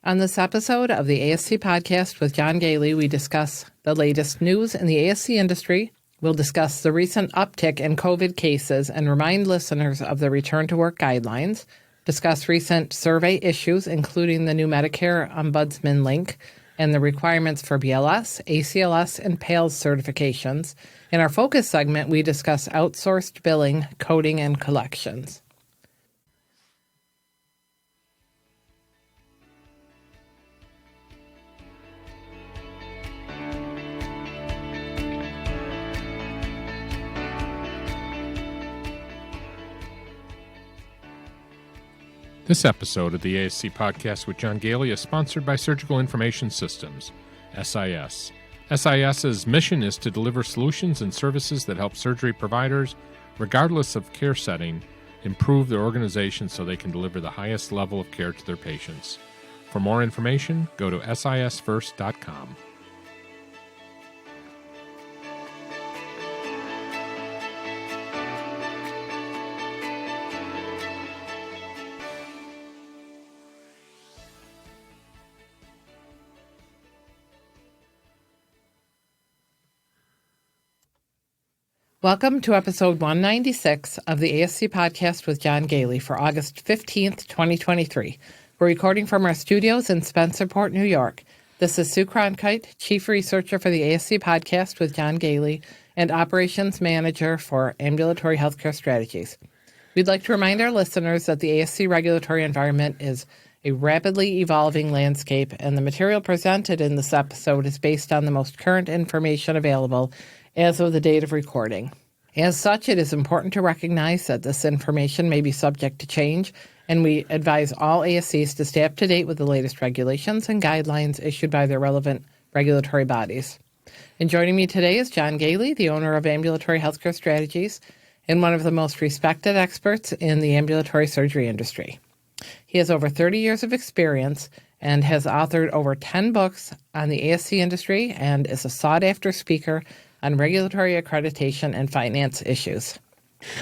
On this episode of the ASC Podcast with John Goehle, we discuss the latest news in the ASC industry. We'll discuss the recent uptick in COVID cases and remind listeners of the return to work guidelines, discuss recent survey issues, including the new Medicare Ombudsman link and the requirements for BLS, ACLS, and PALS certifications. In our focus segment, we discuss outsourced billing, coding, and collections. This episode of the ASC Podcast with John Goehle is sponsored by Surgical Information Systems, SIS. SIS's mission is to deliver solutions and services that help surgery providers, regardless of care setting, improve their organization so they can deliver the highest level of care to their patients. For more information, go to sisfirst.com. Welcome to episode 196 of the ASC Podcast with John Goehle for August 15th, 2023. We're recording from our studios in Spencerport, New York. This is Sue Cronkite, Chief Researcher for the ASC Podcast with John Goehle and Operations Manager for Ambulatory Healthcare Strategies. We'd like to remind our listeners that the ASC regulatory environment is a rapidly evolving landscape, and the material presented in this episode is based on the most current information available as of the date of recording. As such, it is important to recognize that this information may be subject to change, and we advise all ASCs to stay up to date with the latest regulations and guidelines issued by their relevant regulatory bodies. And joining me today is John Goehle, the owner of Ambulatory Healthcare Strategies and one of the most respected experts in the ambulatory surgery industry. He has over 30 years of experience and has authored over 10 books on the ASC industry and is a sought-after speaker on regulatory accreditation and finance issues.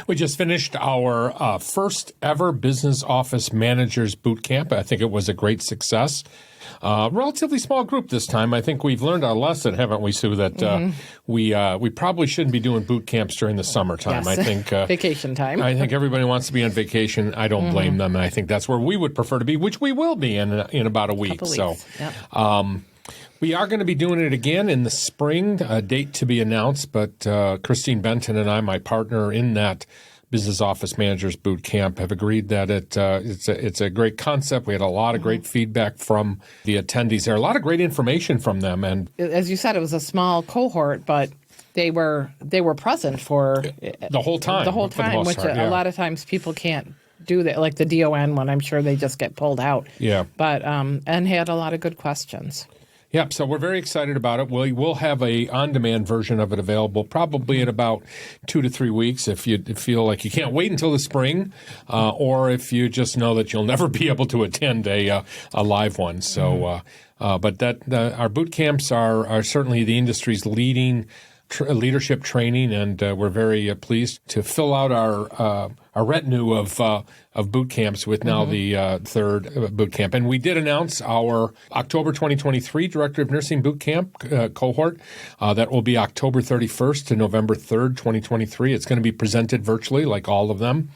We just finished our first ever Business Office Managers Bootcamp. I think it was a great success. Relatively small group this time. I think we've learned our lesson, haven't we, Sue, that we probably shouldn't be doing boot camps during the summertime. Yes. I think vacation time. I think everybody wants to be on vacation. I don't blame them. And I think that's where we would prefer to be, which we will be in about a week. Couple weeks. Yep. We are going to be doing it again in the spring, a date to be announced, but Christine Benton and I, my partner in that Business Office Managers Boot Camp, have agreed that it's a great concept. We had a lot of great feedback from the attendees there, a lot of great information from them. And as you said, it was a small cohort, but they were present for the whole time. Which a lot of times people can't do that. Like the DON one, I'm sure they just get pulled out. Yeah. But and had a lot of good questions. Yep, so we're very excited about it. We'll have a on-demand version of it available probably in about 2 to 3 weeks if you feel like you can't wait until the spring, or if you just know that you'll never be able to attend a live one. So, but our boot camps are certainly the industry's leading leadership training, and we're very pleased to fill out our retinue of boot camps with now the third boot camp. And we did announce our October 2023 Director of Nursing Boot Camp cohort. That will be October 31st to November 3rd, 2023. It's going to be presented virtually like all of them.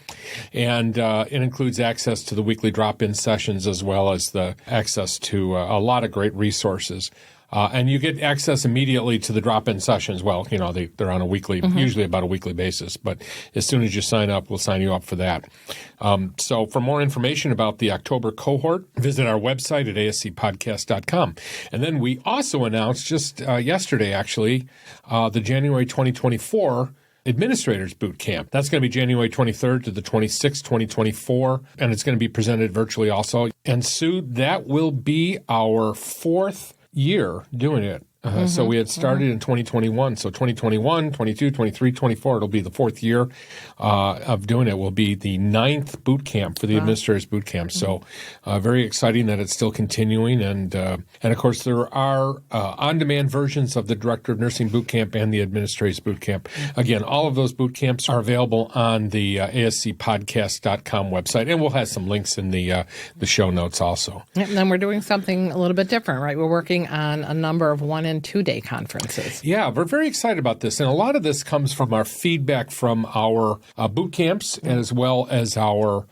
And it includes access to the weekly drop-in sessions as well as the access to a lot of great resources. And you get access immediately to the drop-in sessions. Well, you know, they're on a weekly, usually about a weekly basis. But as soon as you sign up, we'll sign you up for that. So for more information about the October cohort, visit our website at ascpodcast.com. And then we also announced just yesterday, actually, the January 2024 Administrators Boot Camp. That's going to be January 23rd to the 26th, 2024, and it's going to be presented virtually also. And Sue, that will be our fourth year doing it. So we had started in 2021. So 2021, 22, 23, 24, it'll be the fourth year of doing it. Will be the 9th boot camp for the administrators boot camp. So very exciting that it's still continuing. And of course, there are on-demand versions of the Director of Nursing boot camp and the administrators boot camp. Again, all of those boot camps are available on the ASCPodcast.com website. And we'll have some links in the show notes also. And then we're doing something a little bit different, right? We're working on a number of 1- and 2-day conferences. Yeah, we're very excited about this. And a lot of this comes from our feedback from our boot camps as well as our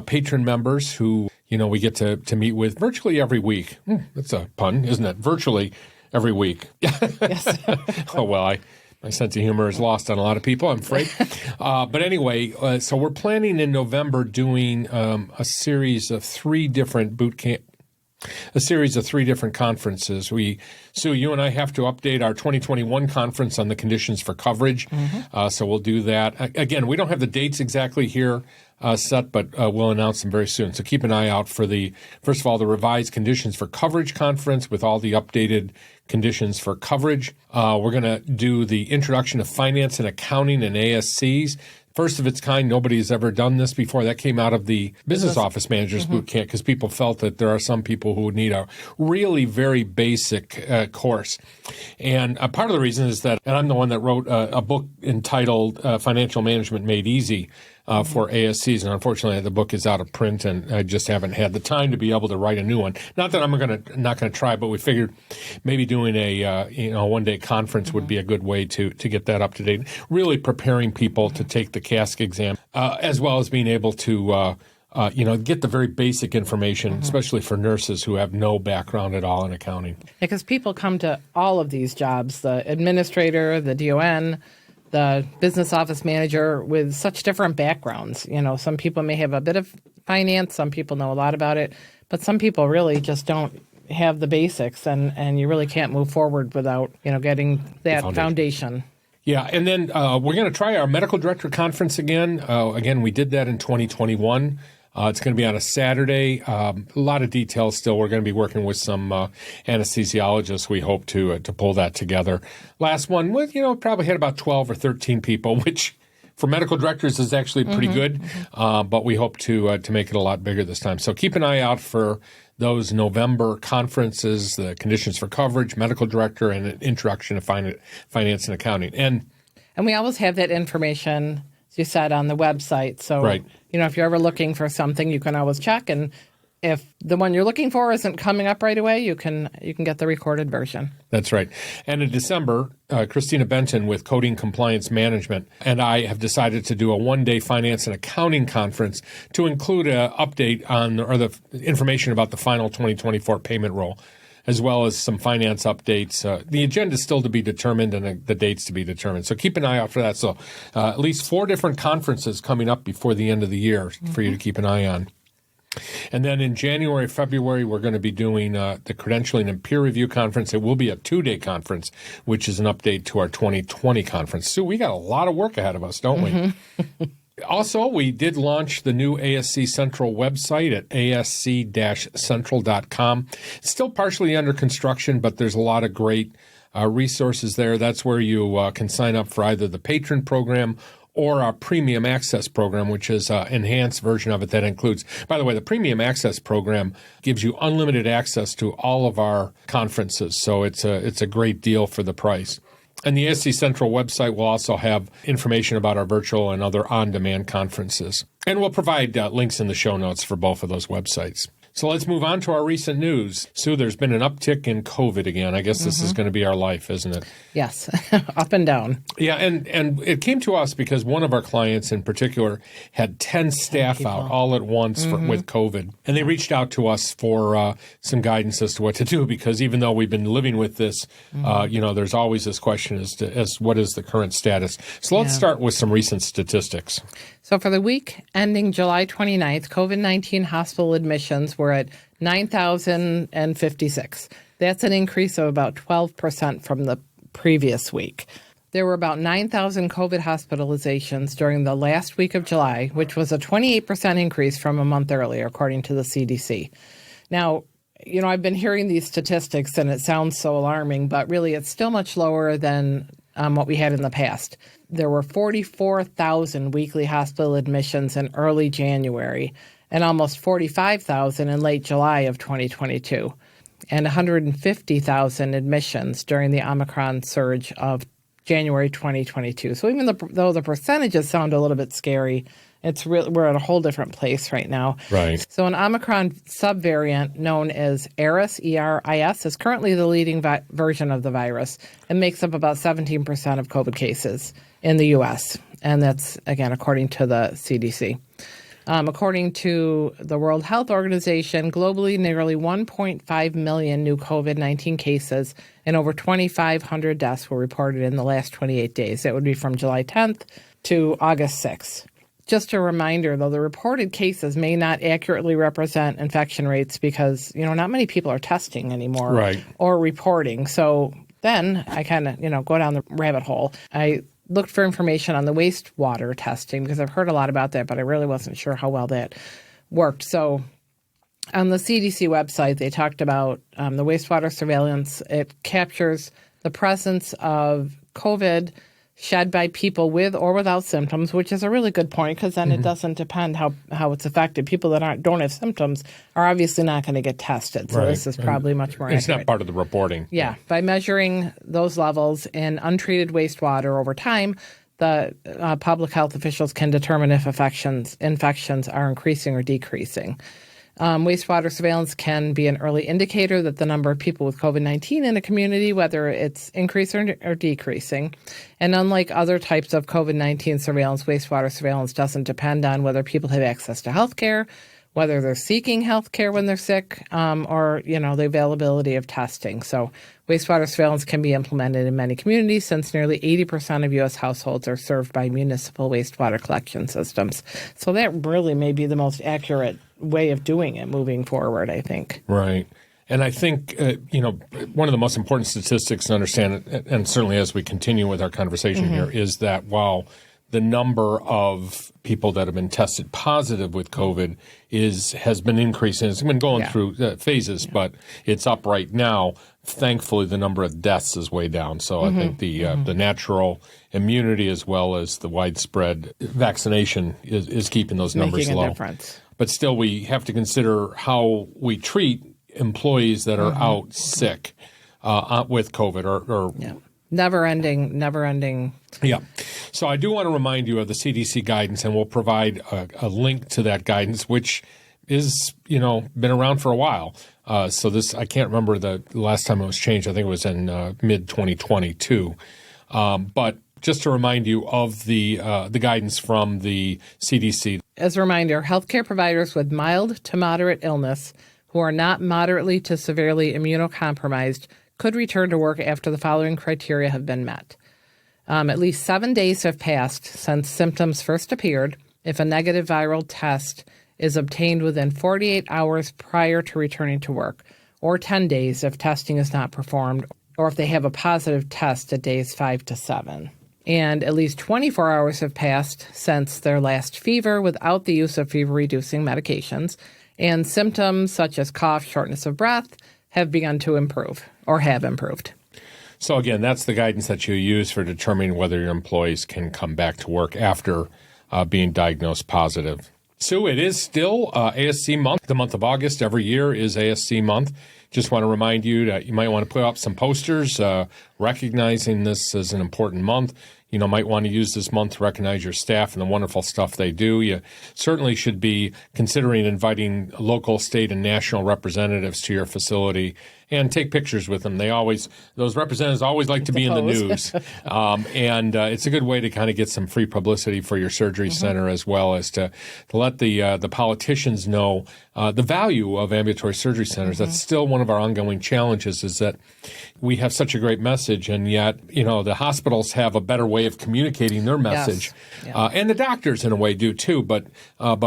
patron members who, we get to meet with virtually every week. That's a pun, isn't it? Virtually every week. Yes. Oh, well, my sense of humor is lost on a lot of people, I'm afraid. But anyway, so we're planning in November doing a series of 3 different conferences. Sue, you and I have to update our 2021 conference on the conditions for coverage. So we'll do that. Again, we don't have the dates exactly here set, but we'll announce them very soon. So keep an eye out for first of all, the revised conditions for coverage conference with all the updated conditions for coverage. We're going to do the introduction of finance and accounting in ASCs. First of its kind. Nobody has ever done this before. That came out of the business office managers boot camp because people felt that there are some people who would need a really very basic course. And part of the reason is that, and I'm the one that wrote a book entitled Financial Management Made Easy for ASCs, and unfortunately the book is out of print, and I just haven't had the time to be able to write a new one. Not that I'm not going to try, but we figured maybe doing a one-day conference would be a good way to get that up to date. Really preparing people to take the CASC exam, as well as being able to get the very basic information, especially for nurses who have no background at all in accounting. Because people come to all of these jobs, the administrator, the DON, the business office manager, with such different backgrounds. Some people may have a bit of finance, some people know a lot about it, but some people really just don't have the basics, and you really can't move forward without, getting that foundation. Yeah, and then we're going to try our medical director conference again. Again, we did that in 2021. It's going to be on a Saturday. A lot of details still. We're going to be working with some anesthesiologists. We hope to pull that together. Last one, probably had about 12 or 13 people, which for medical directors is actually pretty good. But we hope to make it a lot bigger this time. So keep an eye out for those November conferences, the conditions for coverage, medical director, and an introduction to finance and accounting. And we always have that information, as you said, on the website. So, right. If you're ever looking for something, you can always check. And if the one you're looking for isn't coming up right away, you can get the recorded version. That's right. And in December, Christina Benton with Coding Compliance Management and I have decided to do a one-day finance and accounting conference to include an update on or the information about the final 2024 payment roll, as well as some finance updates. The agenda is still to be determined and the dates to be determined. So keep an eye out for that. So at least 4 different conferences coming up before the end of the year for you to keep an eye on. And then in January, February, we're going to be doing the Credentialing and Peer Review Conference. It will be a 2-day conference, which is an update to our 2020 conference. So we got a lot of work ahead of us, don't we? Also, we did launch the new ASC-Central website at ASC-Central.com. It's still partially under construction, but there's a lot of great resources there. That's where you can sign up for either the Patron Program or our Premium Access Program, which is an enhanced version of it that includes, by the way, the Premium Access Program gives you unlimited access to all of our conferences. So it's a great deal for the price. And the ASC Central website will also have information about our virtual and other on-demand conferences. And we'll provide links in the show notes for both of those websites. So let's move on to our recent news. Sue, there's been an uptick in COVID again. I guess this is going to be our life, isn't it? Yes, up and down. Yeah, and it came to us because one of our clients in particular had 10 staff out all at once with COVID. And they reached out to us for some guidance as to what to do, because even though we've been living with this, there's always this question as what is the current status. So let's start with some recent statistics. So for the week ending July 29th, COVID-19 hospital admissions were at 9,056. That's an increase of about 12% from the previous week. There were about 9,000 COVID hospitalizations during the last week of July, which was a 28% increase from a month earlier, according to the CDC. Now, I've been hearing these statistics and it sounds so alarming, but really it's still much lower than what we had in the past. There were 44,000 weekly hospital admissions in early January and almost 45,000 in late July of 2022, and 150,000 admissions during the Omicron surge of January 2022. So even though the percentages sound a little bit scary, we're at a whole different place right now. Right. So an Omicron subvariant known as ERIS, E-R-I-S, is currently the leading version of the virus and makes up about 17% of COVID cases in the U.S. And that's, again, according to the CDC. According to the World Health Organization, globally, nearly 1.5 million new COVID-19 cases and over 2,500 deaths were reported in the last 28 days. That would be from July 10th to August 6th. Just a reminder, though, the reported cases may not accurately represent infection rates because, not many people are testing anymore, right, or reporting. So then I kind of, go down the rabbit hole. I looked for information on the wastewater testing because I've heard a lot about that, but I really wasn't sure how well that worked. So on the CDC website, they talked about the wastewater surveillance. It captures the presence of COVID shed by people with or without symptoms, which is a really good point because then it doesn't depend how it's affected. People that don't have symptoms are obviously not going to get tested. So this is probably much more accurate. It's not part of the reporting. Yeah. By measuring those levels in untreated wastewater over time, the public health officials can determine if infections are increasing or decreasing. Wastewater surveillance can be an early indicator that the number of people with COVID-19 in a community, whether it's increasing or decreasing. And unlike other types of COVID-19 surveillance, wastewater surveillance doesn't depend on whether people have access to health care, whether they're seeking health care when they're sick, or, the availability of testing. So wastewater surveillance can be implemented in many communities since nearly 80% of U.S. households are served by municipal wastewater collection systems. So that really may be the most accurate way of doing it moving forward, I think. Right. And I think, one of the most important statistics to understand, and certainly as we continue with our conversation here, is that while the number of people that have been tested positive with COVID has been increasing. It's been going through phases, but it's up right now. Thankfully, the number of deaths is way down. So I think the natural immunity as well as the widespread vaccination is keeping those numbers making low. A difference. But still, we have to consider how we treat employees that are out sick with COVID or Never ending. Yeah. So I do want to remind you of the CDC guidance, and we'll provide a link to that guidance, which is, been around for a while. So this, I can't remember the last time it was changed. I think it was in mid-2022. But just to remind you of the guidance from the CDC. As a reminder, healthcare providers with mild to moderate illness who are not moderately to severely immunocompromised could return to work after the following criteria have been met. At least 7 days have passed since symptoms first appeared if a negative viral test is obtained within 48 hours prior to returning to work, or 10 days if testing is not performed, or if they have a positive test at days 5 to 7. And at least 24 hours have passed since their last fever without the use of fever-reducing medications, and symptoms such as cough, shortness of breath have begun to improve or have improved. So again, that's the guidance that you use for determining whether your employees can come back to work after being diagnosed positive. Sue, it is still ASC month. The month of August every year is ASC month. Just want to remind you that you might want to put up some posters recognizing this as an important month. Might want to use this month to recognize your staff and the wonderful stuff they do. You certainly should be considering inviting local, state, and national representatives to your facility and take pictures with them. Those representatives always like to be in the news. And it's a good way to kind of get some free publicity for your surgery center, as well as to let the politicians know the value of ambulatory surgery centers. That's still one of our ongoing challenges, is that we have such a great message, and yet, the hospitals have a better way of communicating their message. Yes. And the doctors in a way do too, but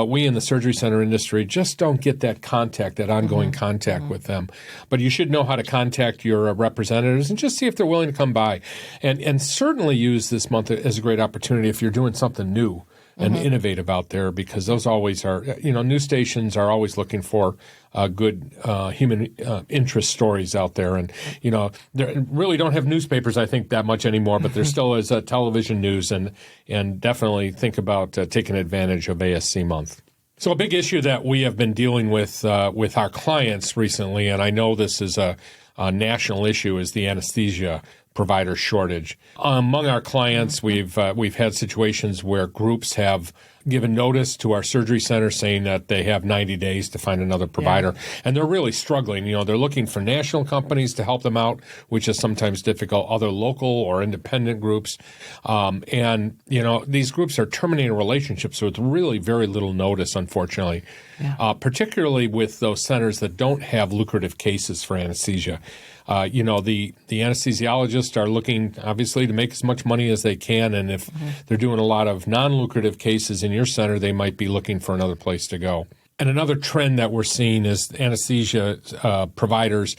we in the surgery center industry just don't get that contact, that ongoing contact with them. But you should know how to contact your representatives and just see if they're willing to come by, and certainly use this month as a great opportunity if you're doing something new. and innovative out there, because those always are, news stations are always looking for good human interest stories out there. And, they really don't have newspapers, I think, that much anymore, but there still is television news, and definitely think about taking advantage of ASC Month. So a big issue that we have been dealing with our clients recently, and I know this is a national issue, is the anesthesia provider shortage. Among our clients, we've had situations where groups have given notice to our surgery center saying that they have 90 days to find another provider. And they're really struggling. They're looking for national companies to help them out, which is sometimes difficult, other local or independent groups. And these groups are terminating relationships with really very little notice, unfortunately, particularly with those centers that don't have lucrative cases for anesthesia. The anesthesiologists are looking, obviously, to make as much money as they can. And if they're doing a lot of non-lucrative cases in your center, they might be looking for another place to go. And another trend that we're seeing is anesthesia providers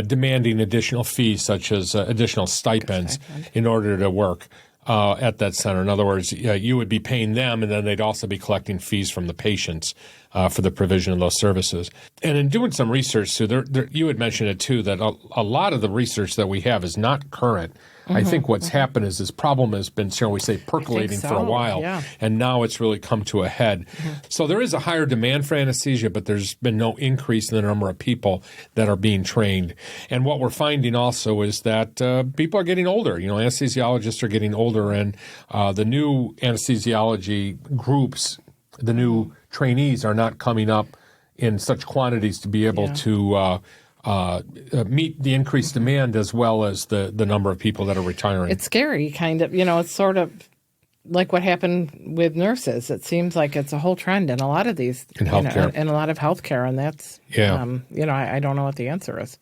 demanding additional fees, such as additional stipends, in order to work at that center. In other words, you would be paying them, and then they'd also be collecting fees from the patients for the provision of those services. And in doing some research, Sue, you had mentioned it too, that a lot of the research that we have is not current. I think what's happened is this problem has been, shall we say, percolating for a while, and now it's really come to a head. So there is a higher demand for anesthesia, but there's been no increase in the number of people that are being trained. And what we're finding also is that people are getting older. Anesthesiologists are getting older, and the new anesthesiology groups, the new trainees, are not coming up in such quantities to be able to meet the increased demand, as well as the number of people that are retiring. It's scary, kind of. It's sort of like what happened with nurses. It seems like it's a whole trend in a lot of these, in healthcare, in a lot of healthcare, and that's, I don't know what the answer is.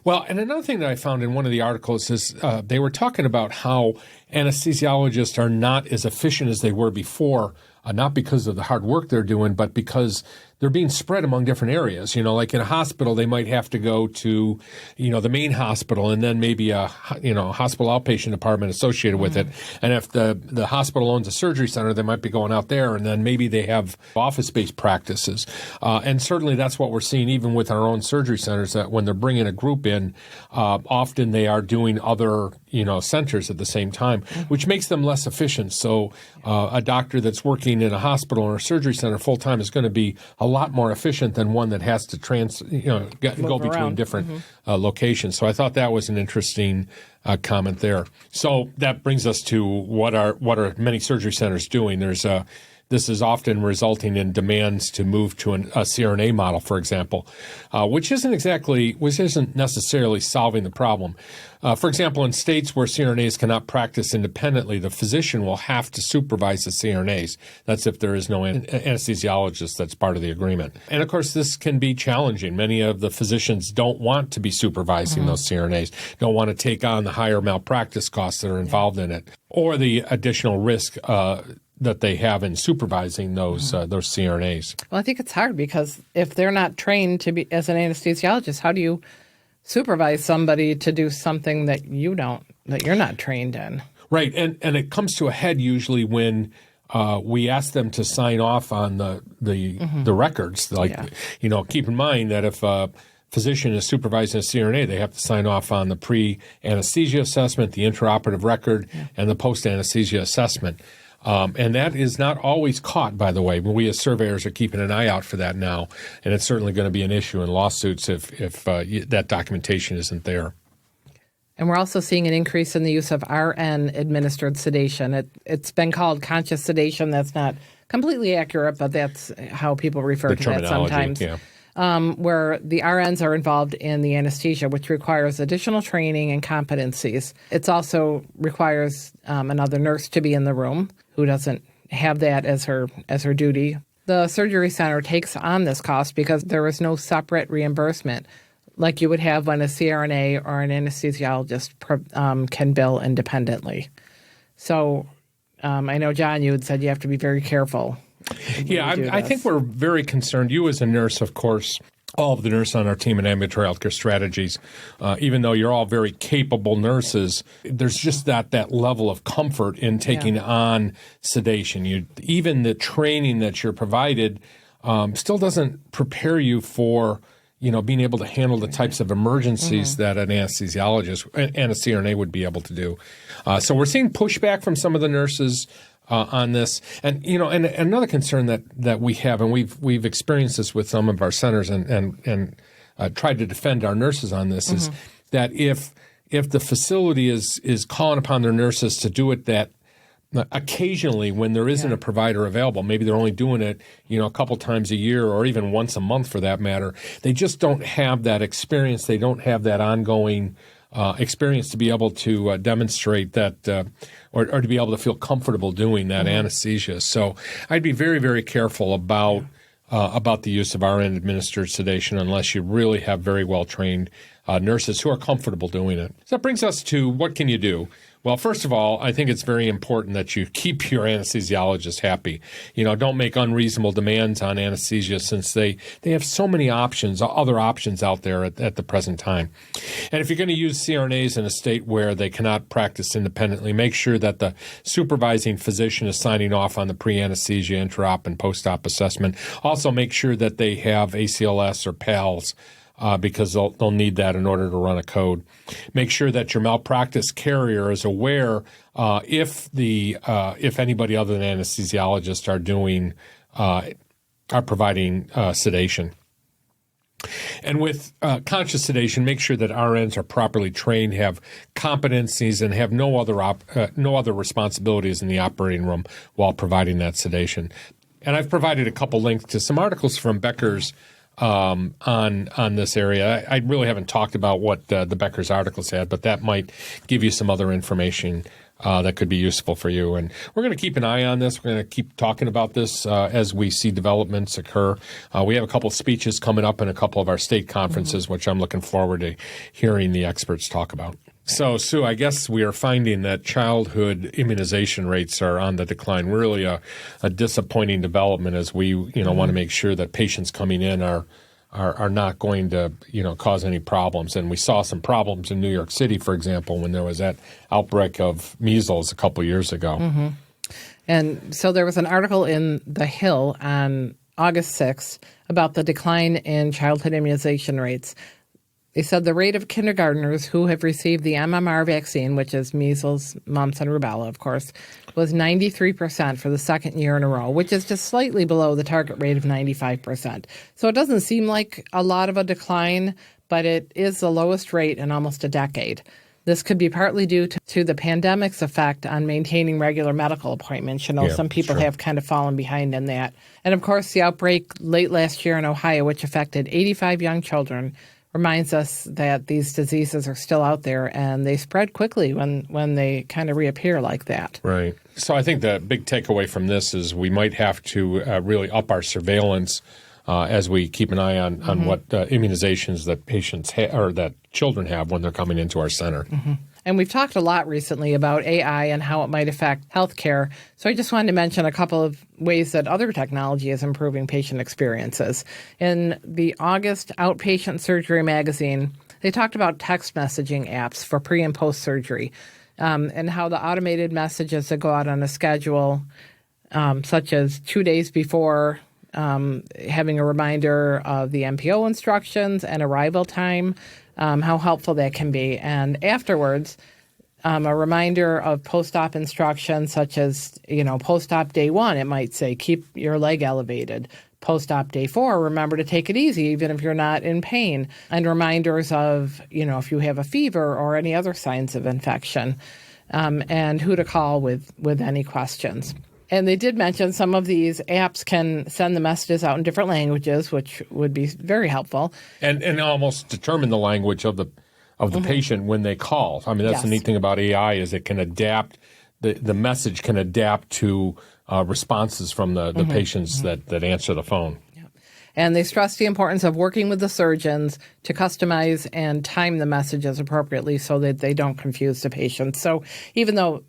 Well, and another thing that I found in one of the articles is they were talking about how anesthesiologists are not as efficient as they were before, not because of the hard work they're doing, but because they're being spread among different areas. Like in a hospital, they might have to go to, the main hospital, and then maybe a hospital outpatient department associated with it. And if the hospital owns a surgery center, they might be going out there, and then maybe they have office-based practices. And certainly that's what we're seeing even with our own surgery centers, that when they're bringing a group in, often they are doing other, centers at the same time, which makes them less efficient. So a doctor that's working in a hospital or a surgery center full-time is going to be a lot more efficient than one that has to go between different locations. So I thought that was an interesting comment there. So that brings us to what are many surgery centers doing. This is often resulting in demands to move to a CRNA model, for example, which isn't necessarily solving the problem. For example, in states where CRNAs cannot practice independently, the physician will have to supervise the CRNAs. That's if there is no anesthesiologist that's part of the agreement. And of course, this can be challenging. Many of the physicians don't want to be supervising those CRNAs, don't want to take on the higher malpractice costs that are involved in it, or the additional risk that they have in supervising those CRNAs. Well, I think it's hard because if they're not trained to be as an anesthesiologist, how do you supervise somebody to do something that you're not trained in? Right, and it comes to a head usually when we ask them to sign off on the records. Keep in mind that if a physician is supervising a CRNA, they have to sign off on the pre-anesthesia assessment, the intraoperative record, and the post-anesthesia assessment. And that is not always caught, by the way. We as surveyors are keeping an eye out for that now, and it's certainly going to be an issue in lawsuits if that documentation isn't there. And we're also seeing an increase in the use of RN-administered sedation. It's been called conscious sedation. That's not completely accurate, but that's how people refer to that sometimes. Where the RNs are involved in the anesthesia, which requires additional training and competencies. It also requires another nurse to be in the room who doesn't have that as her duty. The surgery center takes on this cost because there is no separate reimbursement like you would have when a CRNA or an anesthesiologist can bill independently. So I know, John, you had said you have to be very careful. Yeah, I think we're very concerned. You as a nurse, of course, all of the nurses on our team in ambulatory healthcare strategies, even though you're all very capable nurses, there's just that level of comfort in taking on sedation. Even the training that you're provided still doesn't prepare you for being able to handle the types of emergencies that an anesthesiologist and a CRNA would be able to do. So we're seeing pushback from some of the nurses on this. And and another concern that we have, and we've experienced this with some of our centers and tried to defend our nurses on this, is that if the facility is calling upon their nurses to do it that occasionally when there isn't a provider available, maybe they're only doing it, a couple times a year or even once a month for that matter, they just don't have that experience. They don't have that ongoing experience to be able to demonstrate that or to be able to feel comfortable doing that anesthesia. So I'd be very, very careful about the use of RN administered sedation unless you really have very well-trained nurses who are comfortable doing it. So that brings us to what can you do? Well, first of all, I think it's very important that you keep your anesthesiologist happy. Don't make unreasonable demands on anesthesia since they have so many options, other options out there at the present time. And if you're going to use CRNAs in a state where they cannot practice independently, make sure that the supervising physician is signing off on the pre-anesthesia, intra-op, and post-op assessment. Also, make sure that they have ACLS or PALS. Because they'll need that in order to run a code. Make sure that your malpractice carrier is aware if anybody other than anesthesiologists are providing sedation. And with conscious sedation, make sure that RNs are properly trained, have competencies, and have no other responsibilities in the operating room while providing that sedation. And I've provided a couple links to some articles from Beckers on this area. I really haven't talked about what the Beckers articles had, but that might give you some other information that could be useful for you. And we're going to keep an eye on this. We're going to keep talking about this as we see developments occur. We have a couple of speeches coming up in a couple of our state conferences, which I'm looking forward to hearing the experts talk about. So, Sue, I guess we are finding that childhood immunization rates are on the decline. Really a disappointing development as we, want to make sure that patients coming in are not going to, cause any problems. And we saw some problems in New York City, for example, when there was that outbreak of measles a couple years ago. And so there was an article in The Hill on August 6th about the decline in childhood immunization rates. They said the rate of kindergartners who have received the MMR vaccine, which is measles, mumps, and rubella, of course, was 93% for the second year in a row, which is just slightly below the target rate of 95%. So it doesn't seem like a lot of a decline, but it is the lowest rate in almost a decade. This could be partly due to the pandemic's effect on maintaining regular medical appointments. Some people have kind of fallen behind in that. And, of course, the outbreak late last year in Ohio, which affected 85 young children, reminds us that these diseases are still out there and they spread quickly when they kind of reappear like that. Right. So I think the big takeaway from this is we might have to really up our surveillance as we keep an eye on what immunizations that patients or that children have when they're coming into our center. And we've talked a lot recently about AI and how it might affect healthcare. So I just wanted to mention a couple of ways that other technology is improving patient experiences. In the August Outpatient Surgery magazine, they talked about text messaging apps for pre- and post-surgery and how the automated messages that go out on a schedule, such as 2 days before, having a reminder of the MPO instructions and arrival time, how helpful that can be. And afterwards, a reminder of post-op instructions such as, post-op day 1, it might say, keep your leg elevated. Post-op day 4, remember to take it easy even if you're not in pain. And reminders of, if you have a fever or any other signs of infection, and who to call with any questions. And they did mention some of these apps can send the messages out in different languages, which would be very helpful. And almost determine the language of the patient when they call. I mean, that's the neat thing about AI is it can adapt, the message can adapt to responses from the patients that answer the phone. Yeah. And they stress the importance of working with the surgeons to customize and time the messages appropriately so that they don't confuse the patient. So even though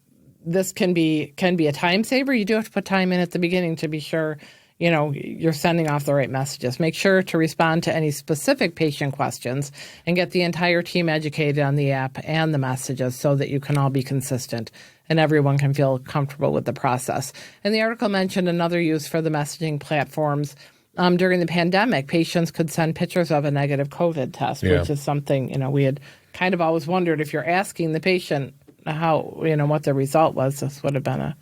this can be a time saver, you do have to put time in at the beginning to be sure you're sending off the right messages. Make sure to respond to any specific patient questions and get the entire team educated on the app and the messages so that you can all be consistent and everyone can feel comfortable with the process. And the article mentioned another use for the messaging platforms. During the pandemic, patients could send pictures of a negative COVID test, which is something, we had kind of always wondered if you're asking the patient how, what the result was, this would have been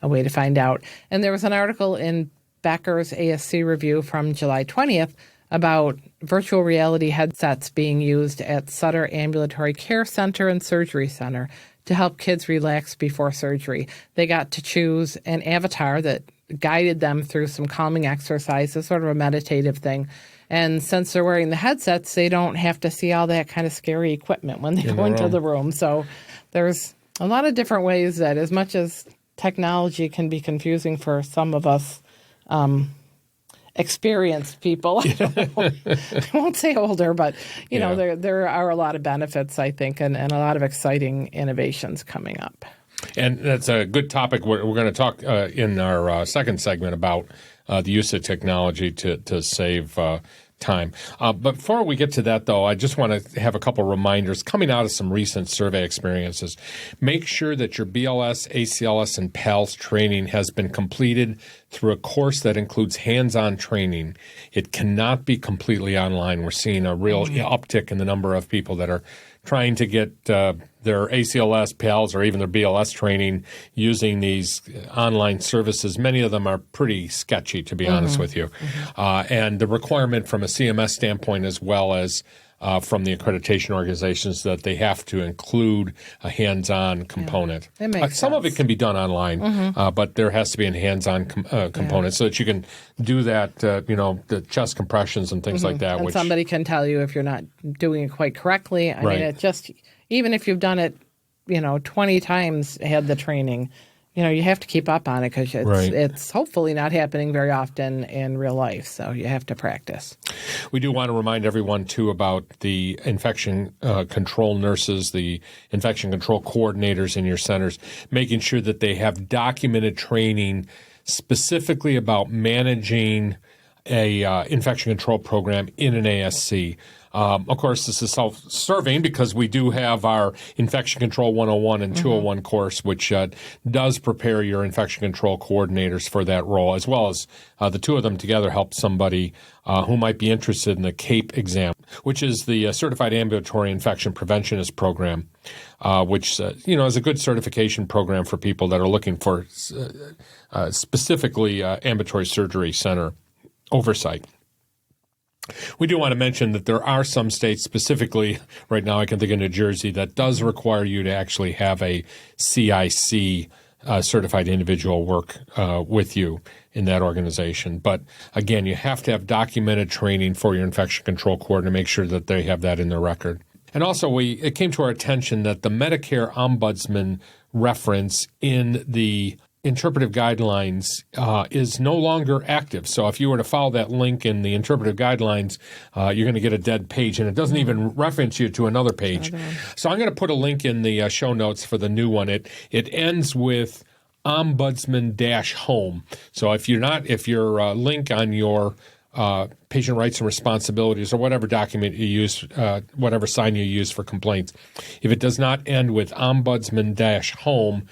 a way to find out. And there was an article in Beckers ASC Review from July 20th about virtual reality headsets being used at Sutter Ambulatory Care Center and Surgery Center to help kids relax before surgery. They got to choose an avatar that guided them through some calming exercises, sort of a meditative thing. And since they're wearing the headsets, they don't have to see all that kind of scary equipment when they go into the room. So there's a lot of different ways that, as much as technology can be confusing for some of us experienced people, I won't say older, but there are a lot of benefits, I think, and a lot of exciting innovations coming up. And that's a good topic. We're going to talk in our second segment about the use of technology to save time. But before we get to that, though, I just want to have a couple reminders coming out of some recent survey experiences. Make sure that your BLS, ACLS, and PALS training has been completed through a course that includes hands-on training. It cannot be completely online. We're seeing a real uptick in the number of people that are trying to get their ACLS, PALS, or even their BLS training using these online services. Many of them are pretty sketchy, to be honest with you. And the requirement from a CMS standpoint, as well as from the accreditation organizations, that they have to include a hands-on component. It makes Some sense. of it can be done online, but there has to be a hands-on component so that you can do that, the chest compressions and things like that. And somebody can tell you if you're not doing it quite correctly. I mean, it just, even if you've done it, 20 times, had the training, you have to keep up on it because it's hopefully not happening very often in real life. So you have to practice. We do want to remind everyone, too, about the infection control nurses, the infection control coordinators in your centers, making sure that they have documented training specifically about managing a infection control program in an ASC. Of course, this is self-serving because we do have our Infection Control 101 and 201 course, which does prepare your infection control coordinators for that role, as well as the two of them together help somebody who might be interested in the CAPE exam, which is the Certified Ambulatory Infection Preventionist Program, which is a good certification program for people that are looking for specifically ambulatory surgery center oversight. We do want to mention that there are some states, specifically right now I can think of New Jersey, that does require you to actually have a CIC certified individual work with you in that organization. But again, you have to have documented training for your infection control coordinator to make sure that they have that in their record. And also, it came to our attention that the Medicare Ombudsman reference in the interpretive guidelines is no longer active. So if you were to follow that link in the interpretive guidelines, you're going to get a dead page, and it doesn't even reference you to another page. So I'm going to put a link in the show notes for the new one. It ends with Ombudsman-Home. So if your link on your patient rights and responsibilities or whatever document you use, whatever sign you use for complaints, if it does not end with Ombudsman-Home,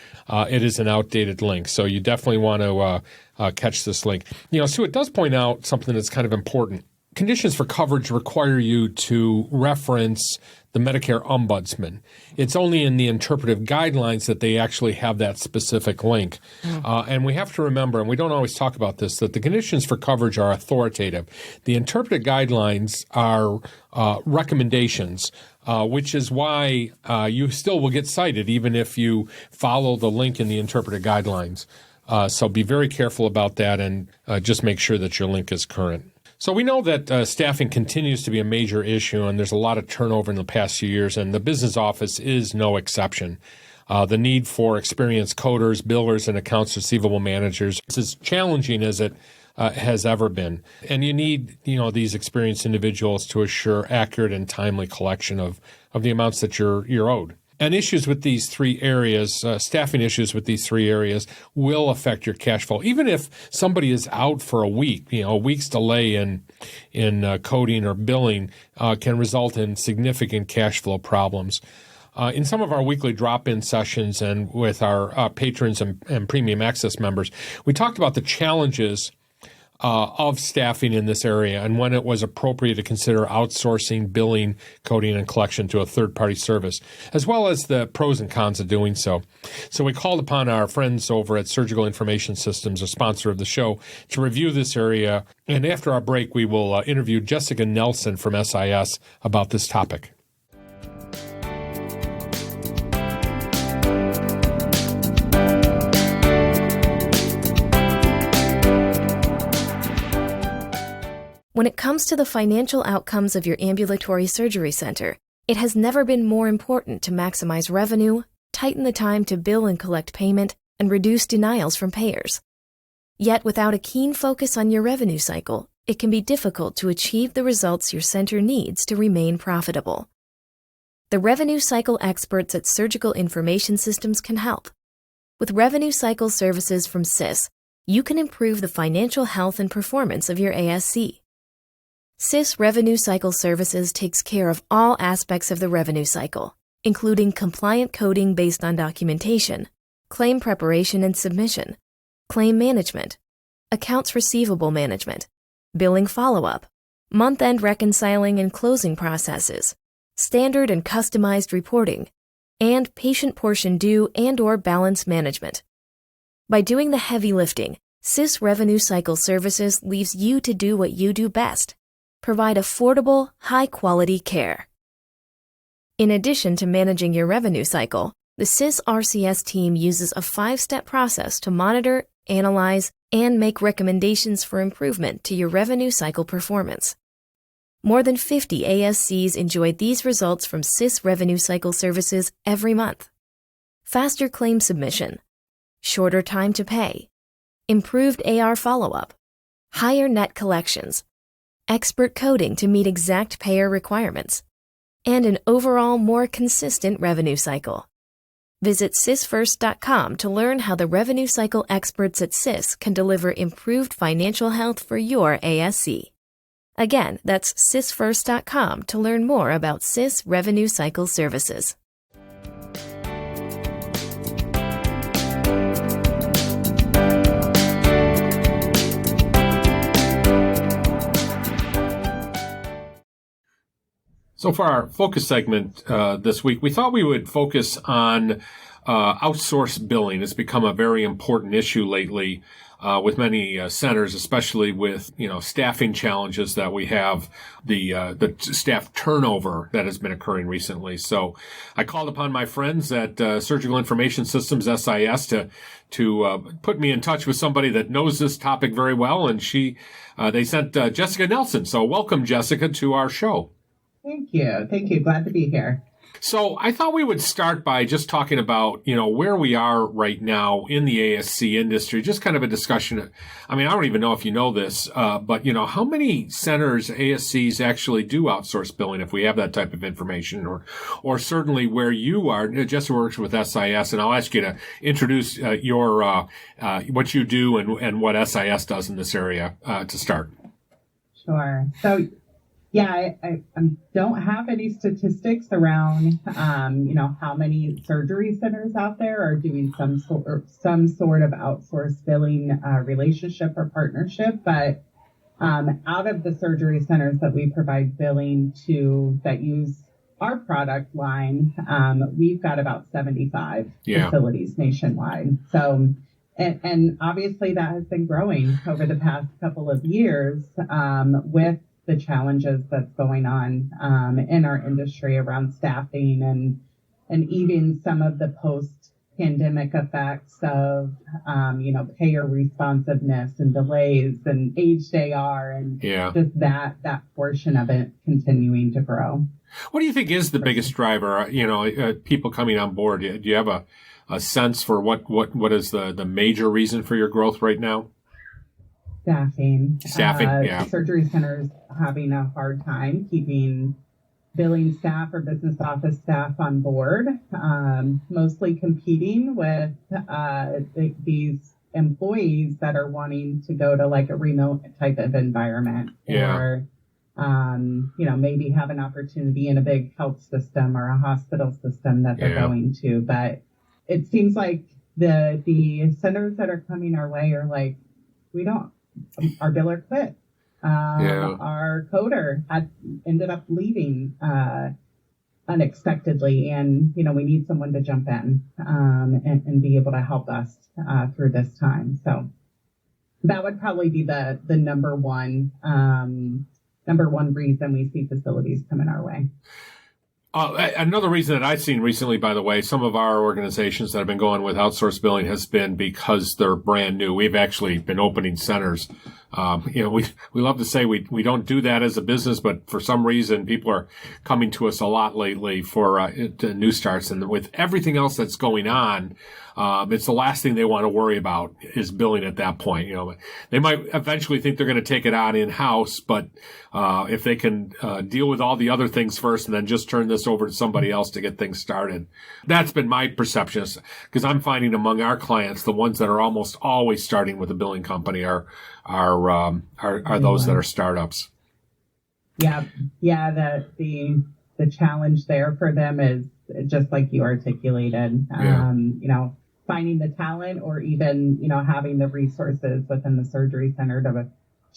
it is an outdated link. So you definitely want to catch this link. Sue, it does point out something that's kind of important. Conditions for coverage require you to reference the Medicare Ombudsman. It's only in the interpretive guidelines that they actually have that specific link. And we have to remember, and we don't always talk about this, that the conditions for coverage are authoritative. The interpretive guidelines are recommendations, which is why you still will get cited even if you follow the link in the interpretive guidelines. So be very careful about that and just make sure that your link is current. So we know that staffing continues to be a major issue, and there's a lot of turnover in the past few years, and the business office is no exception. The need for experienced coders, billers, and accounts receivable managers is as challenging as it has ever been. And you need, these experienced individuals to assure accurate and timely collection of the amounts that you're owed. And issues with these three areas, staffing issues with these three areas will affect your cash flow. Even if somebody is out for a week, a week's delay in coding or billing can result in significant cash flow problems. In some of our weekly drop-in sessions and with our patrons and premium access members, we talked about the challenges of staffing in this area and when it was appropriate to consider outsourcing billing, coding, and collection to a third-party service, as well as the pros and cons of doing so. So we called upon our friends over at Surgical Information Systems, a sponsor of the show, to review this area. And after our break, we will interview Jessica.Nelson from SIS about this topic. When it comes to the financial outcomes of your ambulatory surgery center, it has never been more important to maximize revenue, tighten the time to bill and collect payment, and reduce denials from payers. Yet without a keen focus on your revenue cycle, it can be difficult to achieve the results your center needs to remain profitable. The revenue cycle experts at Surgical Information Systems can help. With revenue cycle services from SIS, you can improve the financial health and performance of your ASC. SIS Revenue Cycle Services takes care of all aspects of the revenue cycle, including compliant coding based on documentation, claim preparation and submission, claim management, accounts receivable management, billing follow-up, month-end reconciling and closing processes, standard and customized reporting, and patient portion due and/or balance management. By doing the heavy lifting, SIS Revenue Cycle Services leaves you to do what you do best: provide affordable, high-quality care. In addition to managing your revenue cycle, the SIS RCS team uses a 5-step process to monitor, analyze, and make recommendations for improvement to your revenue cycle performance. More than 50 ASCs enjoyed these results from SIS Revenue Cycle Services every month. Faster claim submission, shorter time to pay, improved AR follow-up, higher net collections, expert coding to meet exact payer requirements, and an overall more consistent revenue cycle. Visit sysfirst.com to learn how the revenue cycle experts at SIS can deliver improved financial health for your ASC. Again, that's sysfirst.com to learn more about SIS Revenue Cycle Services. So for our focus segment this week, we thought we would focus on outsourced billing. It's become a very important issue lately with many centers, especially with staffing challenges that we have, the staff turnover that has been occurring recently. So I called upon my friends at Surgical Information Systems SIS to put me in touch with somebody that knows this topic very well, and they sent Jessica.Nelson. So welcome, Jessica, to our show. Thank you. Thank you. Glad to be here. So I thought we would start by just talking about, where we are right now in the ASC industry, just kind of a discussion. I mean, I don't even know if you know this, but, how many centers, ASCs actually do outsource billing, if we have that type of information, or certainly where you are. Jessica works with SIS, and I'll ask you to introduce your what you do and what SIS does in this area to start. Sure. So, yeah, I don't have any statistics around, how many surgery centers out there are doing some sort of outsourced billing relationship or partnership. But out of the surgery centers that we provide billing to that use our product line, we've got about 75 facilities nationwide. So, and obviously that has been growing over the past couple of years with the challenges that's going on in our industry around staffing and even some of the post-pandemic effects of, payer responsiveness and delays and aged AR and just that portion of it continuing to grow. What do you think is the biggest driver? People coming on board. Do you have a sense for what is the major reason for your growth right now? Staffing. Yeah. Surgery centers having a hard time keeping billing staff or business office staff on board, mostly competing with these employees that are wanting to go to like a remote type of environment, or maybe have an opportunity in a big health system or a hospital system that they're going to. But it seems like the centers that are coming our way are like, our biller quit. Our coder ended up leaving unexpectedly, and we need someone to jump in and be able to help us through this time. So that would probably be the number one reason we see facilities coming our way. Another reason that I've seen recently, by the way, some of our organizations that have been going with outsourced billing has been because they're brand new. We've actually been opening centers. We love to say we don't do that as a business, but for some reason, people are coming to us a lot lately for new starts. And with everything else that's going on, it's the last thing they want to worry about is billing at that point. They might eventually think they're going to take it on in-house, but if they can deal with all the other things first and then just turn this over to somebody else to get things started. That's been my perception, because I'm finding among our clients, the ones that are almost always starting with a billing company are those that are startups. Yeah. The challenge there for them is just like you articulated. Finding the talent, or even having the resources within the surgery center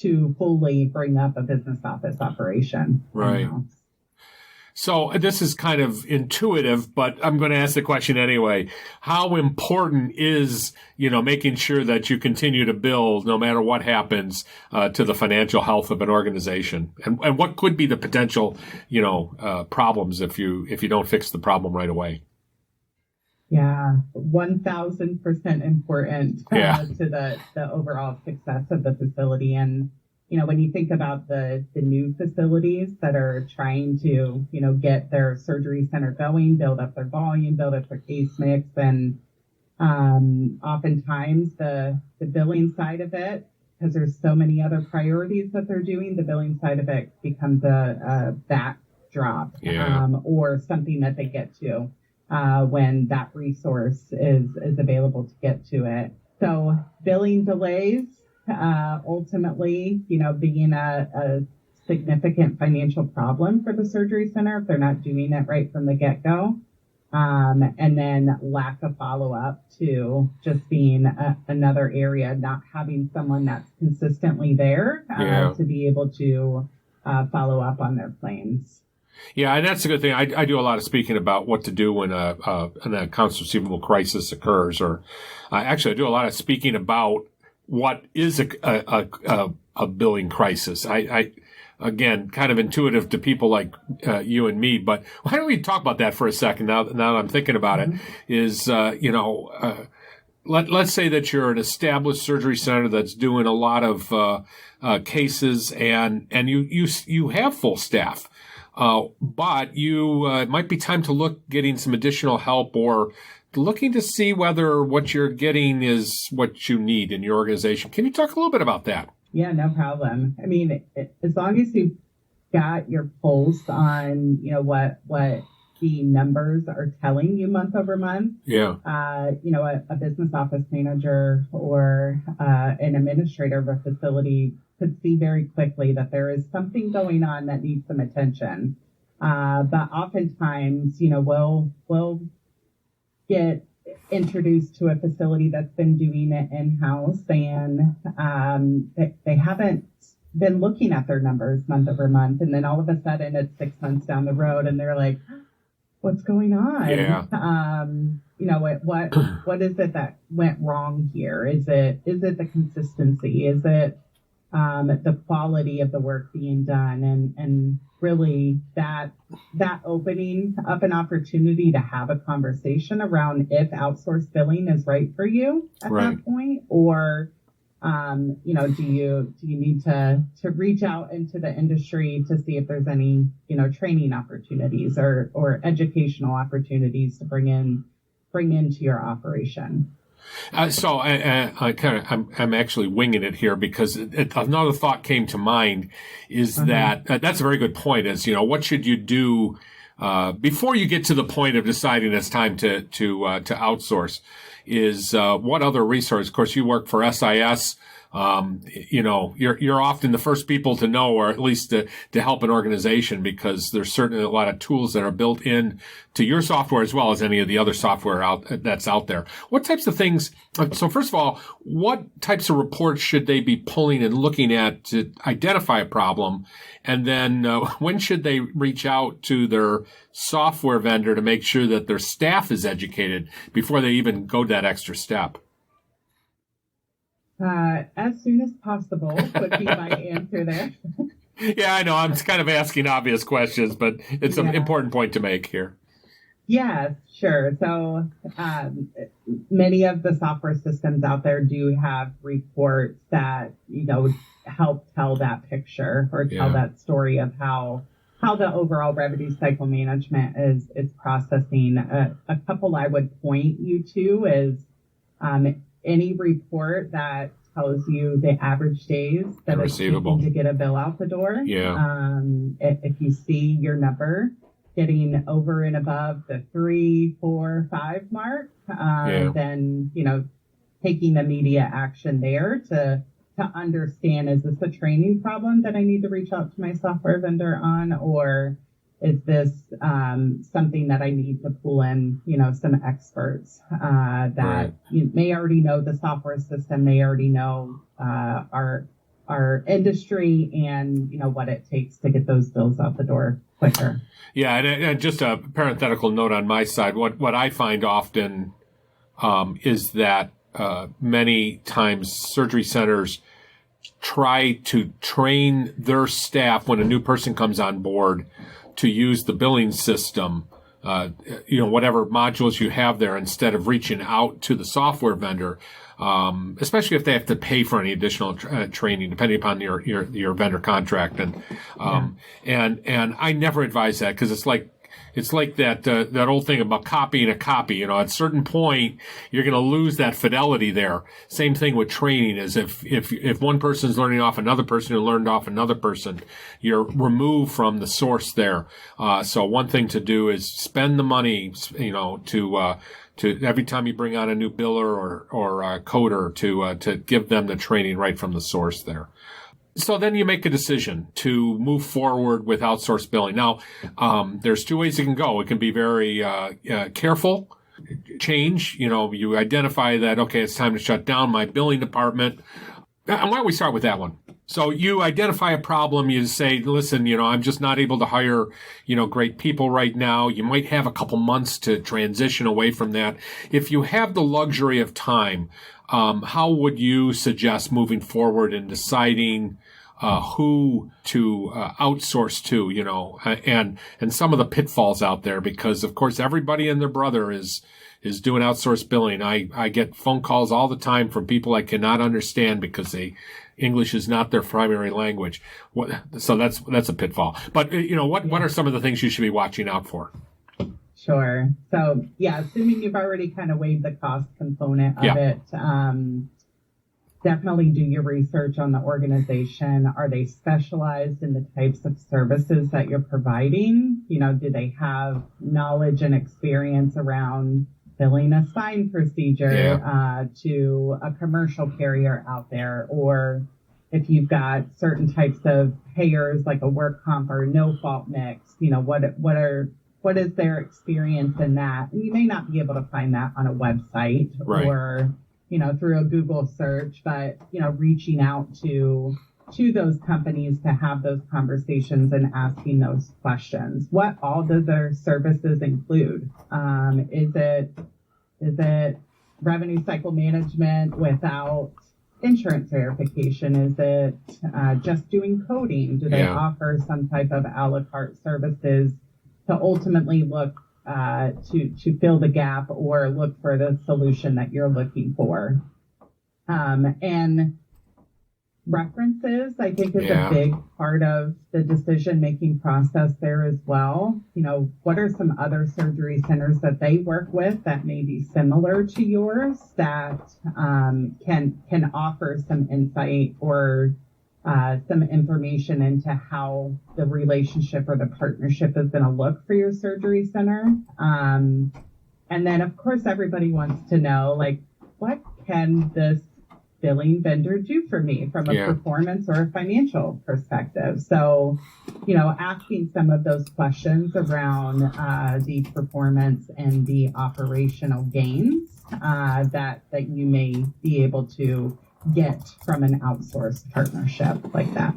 to fully bring up a business office operation. Right. So this is kind of intuitive, but I'm going to ask the question anyway. How important is, making sure that you continue to build no matter what happens to the financial health of an organization? And what could be the potential, problems if you don't fix the problem right away? Yeah, 1,000% important to the overall success of the facility. And when you think about the new facilities that are trying to, get their surgery center going, build up their volume, build up their case mix, and oftentimes the billing side of it, because there's so many other priorities that they're doing, the billing side of it becomes a backdrop or something that they get to when that resource is available to get to it. So billing delays, ultimately, being a significant financial problem for the surgery center if they're not doing it right from the get-go. And then lack of follow-up to just being another area, not having someone that's consistently there to be able to follow up on their claims. Yeah, and that's a good thing. I do a lot of speaking about what to do when an accounts receivable crisis occurs, or actually I do a lot of speaking about what is a billing crisis. I again, kind of intuitive to people like you and me, but why don't we talk about that for a second now that I'm thinking about it, is, let's say that you're an established surgery center that's doing a lot of cases and you have full staff. But it might be time to getting some additional help, or looking to see whether what you're getting is what you need in your organization. Can you talk a little bit about that? Yeah, no problem. I mean, as long as you've got your pulse on, what the numbers are telling you month over month. Yeah. A business office manager or an administrator of a facility could see very quickly that there is something going on that needs some attention. But oftentimes, we'll get introduced to a facility that's been doing it in-house, and they haven't been looking at their numbers month over month. And then all of a sudden it's 6 months down the road and they're like, what's going on? Yeah. What is it that went wrong here? Is it the consistency? Is it the quality of the work being done? And really that opening up an opportunity to have a conversation around if outsourced billing is right for you at that point, or do you need to reach out into the industry to see if there's any, training opportunities or educational opportunities to bring into your operation. So I'm actually winging it here because another thought came to mind is that that's a very good point. Is what should you do before you get to the point of deciding it's time to outsource? Is what other resource? Of course, you work for SIS. You're often the first people to know, or at least to help an organization, because there's certainly a lot of tools that are built in to your software as well as any of the other software that's out there. What types of things? So first of all, what types of reports should they be pulling and looking at to identify a problem? And then when should they reach out to their software vendor to make sure that their staff is educated before they even go that extra step? As soon as possible would be my answer there. Yeah, I know. I'm kind of asking obvious questions, but it's an important point to make here. Yeah, sure. So many of the software systems out there do have reports that, help tell that picture or tell that story of how the overall revenue cycle management is processing. A couple I would point you to is any report that tells you the average days that it's taking to get a bill out the door. Yeah. If you see your number getting over and above the 3, 4, 5 mark, then, taking immediate action there to understand, is this a training problem that I need to reach out to my software vendor on, or is this something that I need to pull in, some experts that may already know the software system, may already know our industry, and what it takes to get those bills out the door quicker. Yeah, and just a parenthetical note on my side, what I find often is that many times surgery centers try to train their staff when a new person comes on board to use the billing system, whatever modules you have there, instead of reaching out to the software vendor, especially if they have to pay for any additional training, depending upon your vendor contract. And I never advise that, because it's like that old thing about copying a copy. At a certain point, you're going to lose that fidelity there. Same thing with training, is if one person's learning off another person who learned off another person, you're removed from the source there. So one thing to do is spend the money, to every time you bring on a new biller or a coder to give them the training right from the source there. So then you make a decision to move forward with outsourced billing. Now, there's two ways it can go. It can be very careful change. You identify that, okay, it's time to shut down my billing department. And why don't we start with that one? So you identify a problem. You say, listen, I'm just not able to hire, great people right now. You might have a couple months to transition away from that. If you have the luxury of time, how would you suggest moving forward in deciding who to outsource to, and some of the pitfalls out there? Because, of course, everybody and their brother is doing outsourced billing. I get phone calls all the time from people I cannot understand because English is not their primary language. So that's a pitfall. But, what are some of the things you should be watching out for? Sure. So, assuming you've already kind of weighed the cost component of it, definitely do your research on the organization. Are they specialized in the types of services that you're providing? Do they have knowledge and experience around billing a spine procedure to a commercial carrier out there? Or if you've got certain types of payers like a work comp or no fault mix, what is their experience in that? And you may not be able to find that on a website or, through a Google search, but, reaching out to those companies to have those conversations and asking those questions. What all do their services include? Is it revenue cycle management without insurance verification? Is it just doing coding? Do they offer some type of a la carte services to ultimately look to fill the gap or look for the solution that you're looking for? And references, I think, is a big part of the decision-making process there as well. What are some other surgery centers that they work with that may be similar to yours that can offer some insight or some information into how the relationship or the partnership is going to look for your surgery center. And then, of course, everybody wants to know, what can this billing vendor do for me from a performance or a financial perspective? So, asking some of those questions around the performance and the operational gains that you may be able to get from an outsourced partnership like that.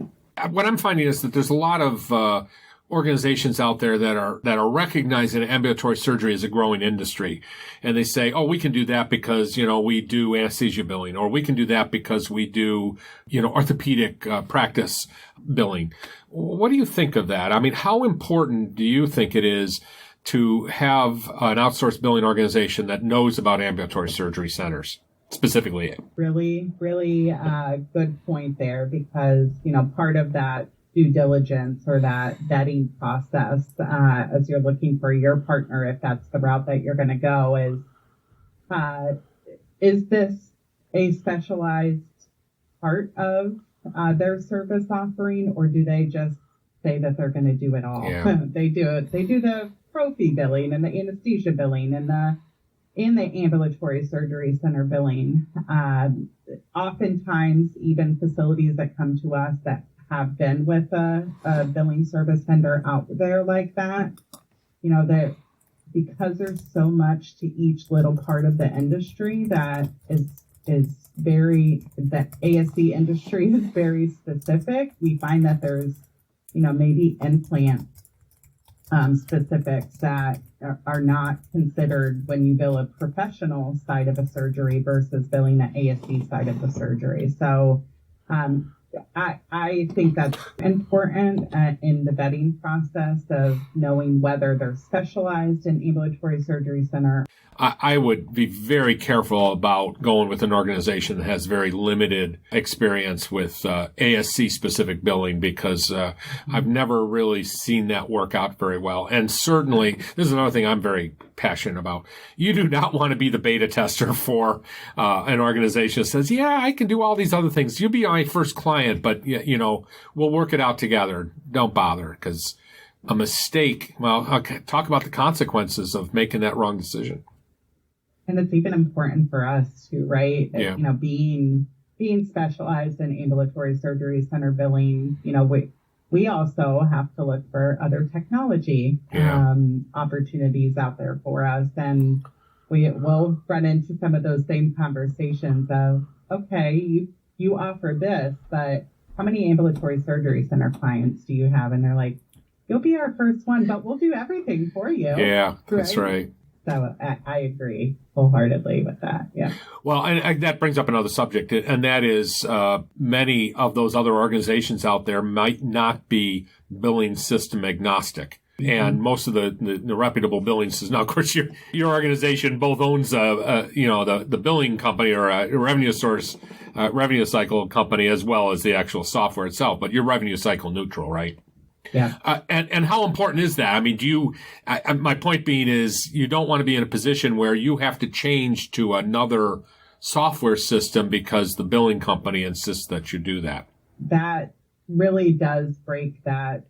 What I'm finding is that there's a lot of organizations out there that are recognizing ambulatory surgery as a growing industry. And they say, oh, we can do that because, we do anesthesia billing, or we can do that because we do, orthopedic practice billing. What do you think of that? I mean, how important do you think it is to have an outsourced billing organization that knows about ambulatory surgery centers? Specifically. Really, really good point there, because, part of that due diligence or that vetting process as you're looking for your partner, if that's the route that you're going to go, is this a specialized part of their service offering, or do they just say that they're going to do it all? Yeah. They do the pro-fee billing and the anesthesia billing and the ambulatory surgery center billing. Oftentimes, even facilities that come to us that have been with a billing service vendor out there like that, that because there's so much to each little part of the industry that the ASC industry is very specific. We find that there's, maybe implant specifics that are not considered when you bill a professional side of a surgery versus billing the ASC side of the surgery. So I think that's important in the vetting process of knowing whether they're specialized in ambulatory surgery center. I would be very careful about going with an organization that has very limited experience with ASC-specific billing, because I've never really seen that work out very well. And certainly, this is another thing I'm very passionate about. You do not want to be the beta tester for an organization that says, yeah, I can do all these other things. You'll be my first client, but, we'll work it out together. Don't bother, because a mistake, talk about the consequences of making that wrong decision. And it's even important for us too, right? Yeah. Being specialized in ambulatory surgery center billing, we also have to look for other technology opportunities out there for us. And we will run into some of those same conversations of, okay, you offer this, but how many ambulatory surgery center clients do you have? And they're like, you'll be our first one, but we'll do everything for you. Yeah, that's right. So I agree wholeheartedly with that. Yeah. Well, and that brings up another subject, and that is many of those other organizations out there might not be billing system agnostic. Mm-hmm. And most of the reputable billing systems. Now, of course, your organization both owns the billing company or a revenue source, revenue cycle company, as well as the actual software itself. But you're revenue cycle neutral, right? Yeah. And how important is that? I mean, my point being is you don't want to be in a position where you have to change to another software system because the billing company insists that you do that. That really does break that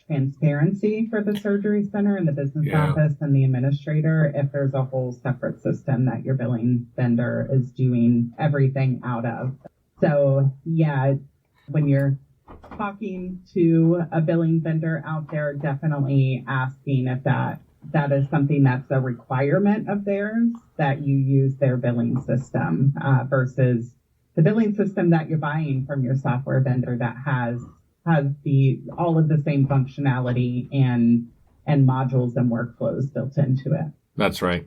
transparency for the surgery center and the business office and the administrator if there's a whole separate system that your billing vendor is doing everything out of. So, when you're talking to a billing vendor out there, definitely asking if that is something that's a requirement of theirs, that you use their billing system versus the billing system that you're buying from your software vendor that has all of the same functionality and modules and workflows built into it. That's right.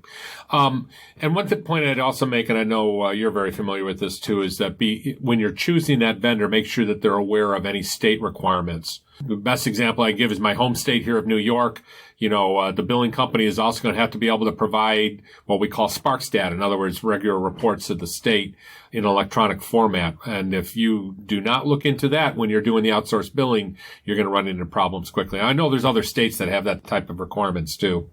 And one point I'd also make, and I know you're very familiar with this too, is that when you're choosing that vendor, make sure that they're aware of any state requirements The best example I give is my home state here of New York. The billing company is also going to have to be able to provide what we call Sparks data. In other words, regular reports to the state in electronic format. And if you do not look into that when you're doing the outsourced billing, you're going to run into problems quickly. I know there's other states that have that type of requirements too.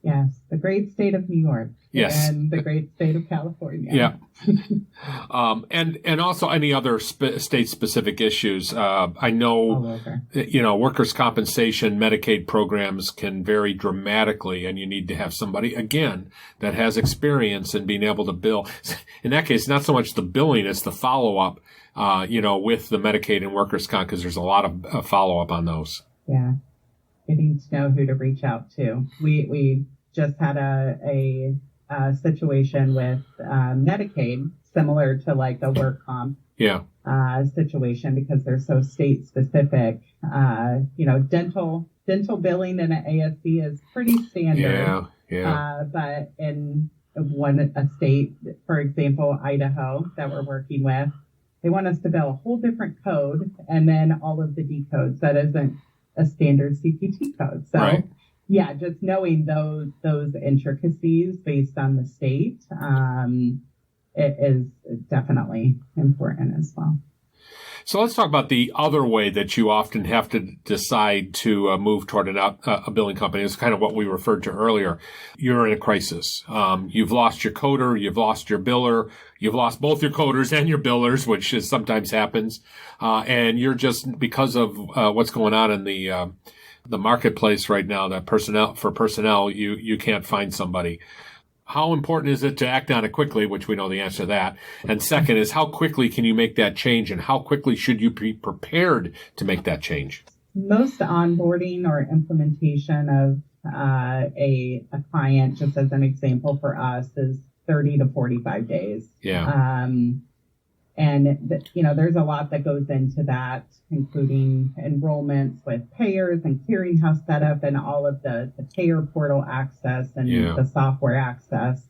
Yes, the great state of New York. Yes. And the great state of California. Yeah. And also any other state-specific issues. I know, workers' compensation, Medicaid programs can vary dramatically, and you need to have somebody, again, that has experience in being able to bill. In that case, not so much the billing, it's the follow-up, with the Medicaid and workers' comp, because there's a lot of follow-up on those. Yeah. Getting to know who to reach out to. We just had a situation with Medicaid, similar to like a work comp situation, because they're so state specific. Dental billing in an ASC is pretty standard. But in a state, for example, Idaho, that we're working with, they want us to bill a whole different code and then all of the decodes. That isn't a standard CPT code. So just knowing those intricacies based on the state, it is definitely important as well. So let's talk about the other way that you often have to decide to move toward a billing company. It's kind of what we referred to earlier. You're in a crisis. You've lost your coder, you've lost your biller, you've lost both your coders and your billers, which sometimes happens. And you're just, because of what's going on in the marketplace right now, that personnel, you can't find somebody. How important is it to act on it quickly, which we know the answer to that? And second is, how quickly can you make that change, and how quickly should you be prepared to make that change? Most onboarding or implementation of a client, just as an example for us, is 30 to 45 days. Yeah. There's a lot that goes into that, including enrollments with payers and clearinghouse setup and all of the payer portal access and the software access.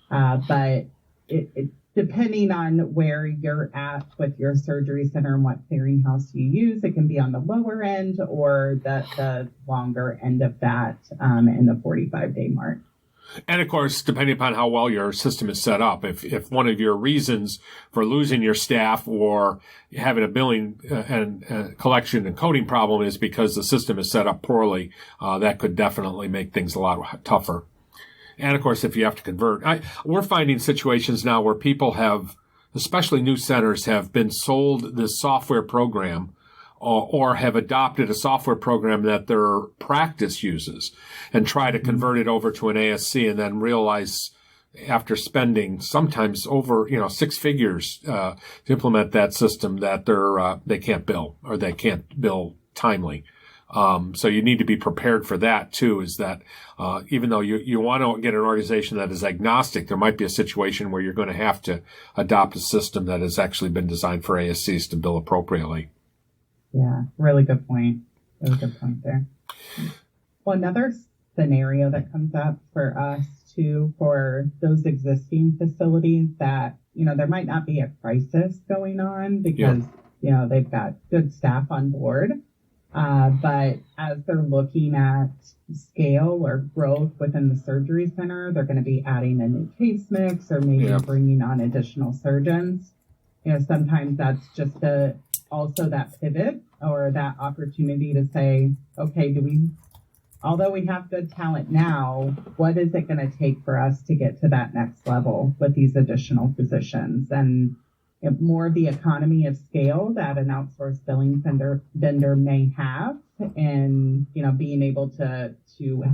But it depending on where you're at with your surgery center and what clearinghouse you use, it can be on the lower end or the longer end of that in the 45-day mark. And of course, depending upon how well your system is set up, if one of your reasons for losing your staff or having a billing and collection and coding problem is because the system is set up poorly, that could definitely make things a lot tougher. And of course, if you have to convert, we're finding situations now where people have, especially new centers, have been sold this software program or have adopted a software program that their practice uses and try to convert it over to an ASC and then realize after spending sometimes over, six figures to implement that system that they can't bill or they can't bill timely. So you need to be prepared for that too, is that even though you want to get an organization that is agnostic, there might be a situation where you're going to have to adopt a system that has actually been designed for ASCs to bill appropriately. Yeah, really good point. Really good point there. Well, another scenario that comes up for us too, for those existing facilities that, there might not be a crisis going on because, they've got good staff on board. But as they're looking at scale or growth within the surgery center, they're going to be adding a new case mix or maybe bringing on additional surgeons. Sometimes that's just also that pivot or that opportunity to say, okay, although we have good talent now, what is it going to take for us to get to that next level with these additional positions? And more the economy of scale that an outsourced billing vendor may have, and being able to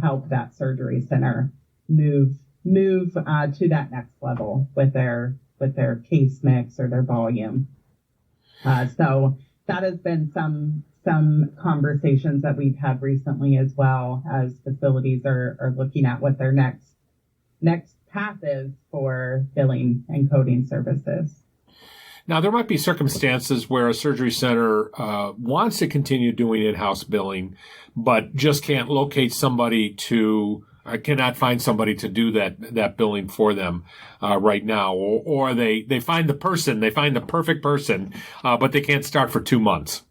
help that surgery center move to that next level with their case mix or their volume. So that has been some conversations that we've had recently as well, as facilities are looking at what their next path is for billing and coding services. Now, there might be circumstances where a surgery center wants to continue doing in-house billing, but just can't locate somebody cannot find somebody to do that billing for them right now. Or they find the perfect person, but they can't start for 2 months.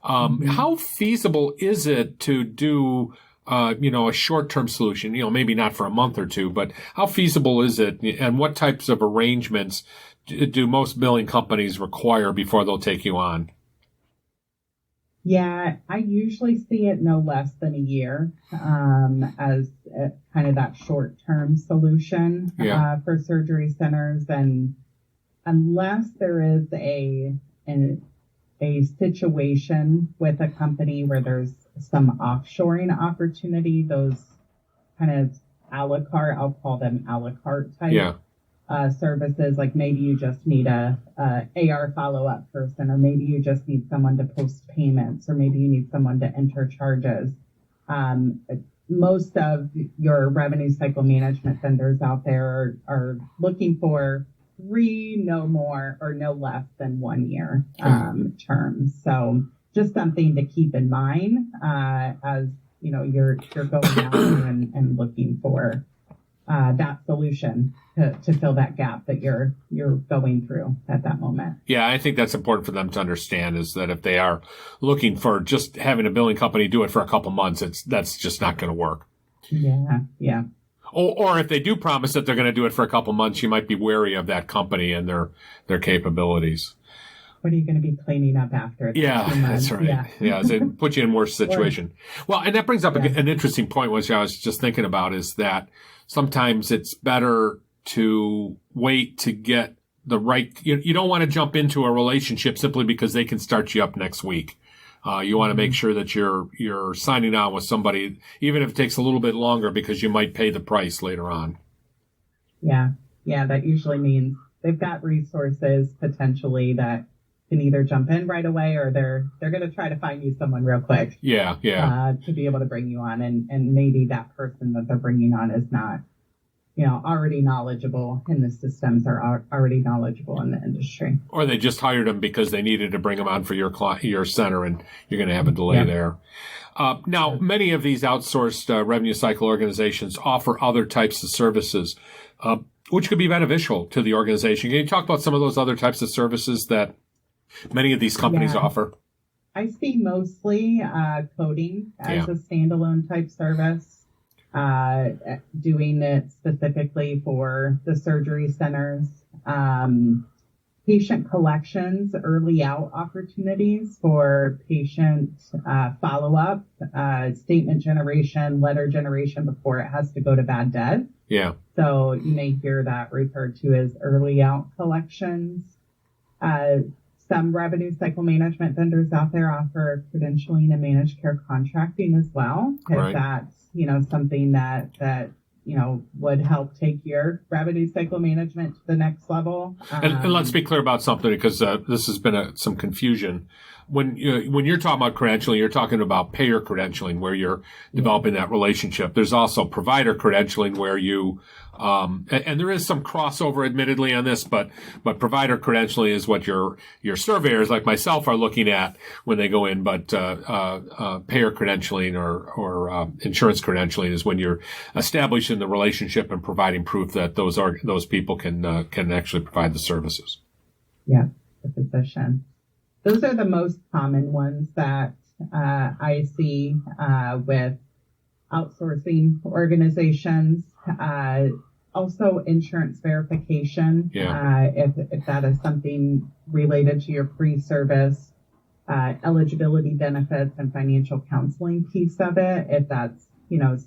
How feasible is it to do, a short-term solution? Maybe not for a month or two, but how feasible is it, and what types of arrangements do most billing companies require before they'll take you on? Yeah, I usually see it no less than a year as kind of that short-term solution for surgery centers. And unless there is a situation with a company where there's some offshoring opportunity, those kind of a la carte, I'll call them a la carte type services, like maybe you just need a AR follow-up person, or maybe you just need someone to post payments, or maybe you need someone to enter charges. Most of your revenue cycle management vendors out there are looking for 3, no more, or no less than 1 year terms. So just something to keep in mind as you're going out and looking for that solution to fill that gap that you're going through at that moment. Yeah, I think that's important for them to understand, is that if they are looking for just having a billing company do it for a couple months, that's just not going to work. Yeah. Or if they do promise that they're going to do it for a couple months, you might be wary of that company and their capabilities. What are you going to be cleaning up after? Yeah, that's right. Yeah, so it puts you in a worse situation. Well, and that brings up an interesting point, which I was just thinking about, is that sometimes it's better to wait to get the right. You don't want to jump into a relationship simply because they can start you up next week. You want to make sure that you're signing on with somebody, even if it takes a little bit longer, because you might pay the price later on. Yeah, that usually means they've got resources potentially that can either jump in right away, or they're going to try to find you someone real quick. Yeah. To be able to bring you on, and maybe that person that they're bringing on is not, already knowledgeable in the systems, or already knowledgeable in the industry. Or they just hired them because they needed to bring them on for your center, and you're going to have a delay there. Now, many of these outsourced revenue cycle organizations offer other types of services, which could be beneficial to the organization. Can you talk about some of those other types of services that many of these companies offer? I see mostly coding as a standalone type service, doing it specifically for the surgery centers, patient collections, early out opportunities for patient follow-up, statement generation, letter generation before it has to go to bad debt. Yeah. So you may hear that referred to as early out collections. Some revenue cycle management vendors out there offer credentialing and managed care contracting as well, if that's, something that would help take your revenue cycle management to the next level. And let's be clear about something, because this has been some confusion. When you're talking about credentialing, you're talking about payer credentialing, where you're developing that relationship. There's also provider credentialing, where you and there is some crossover, admittedly, on this, but provider credentialing is what your surveyors like myself are looking at when they go in. But payer credentialing or insurance credentialing is when you're establishing the relationship and providing proof that those people can actually provide the services. Yeah, the physician. Those are the most common ones that I see with outsourcing organizations. Also, insurance verification. If that is something related to your pre-service, eligibility benefits and financial counseling piece of it, if that's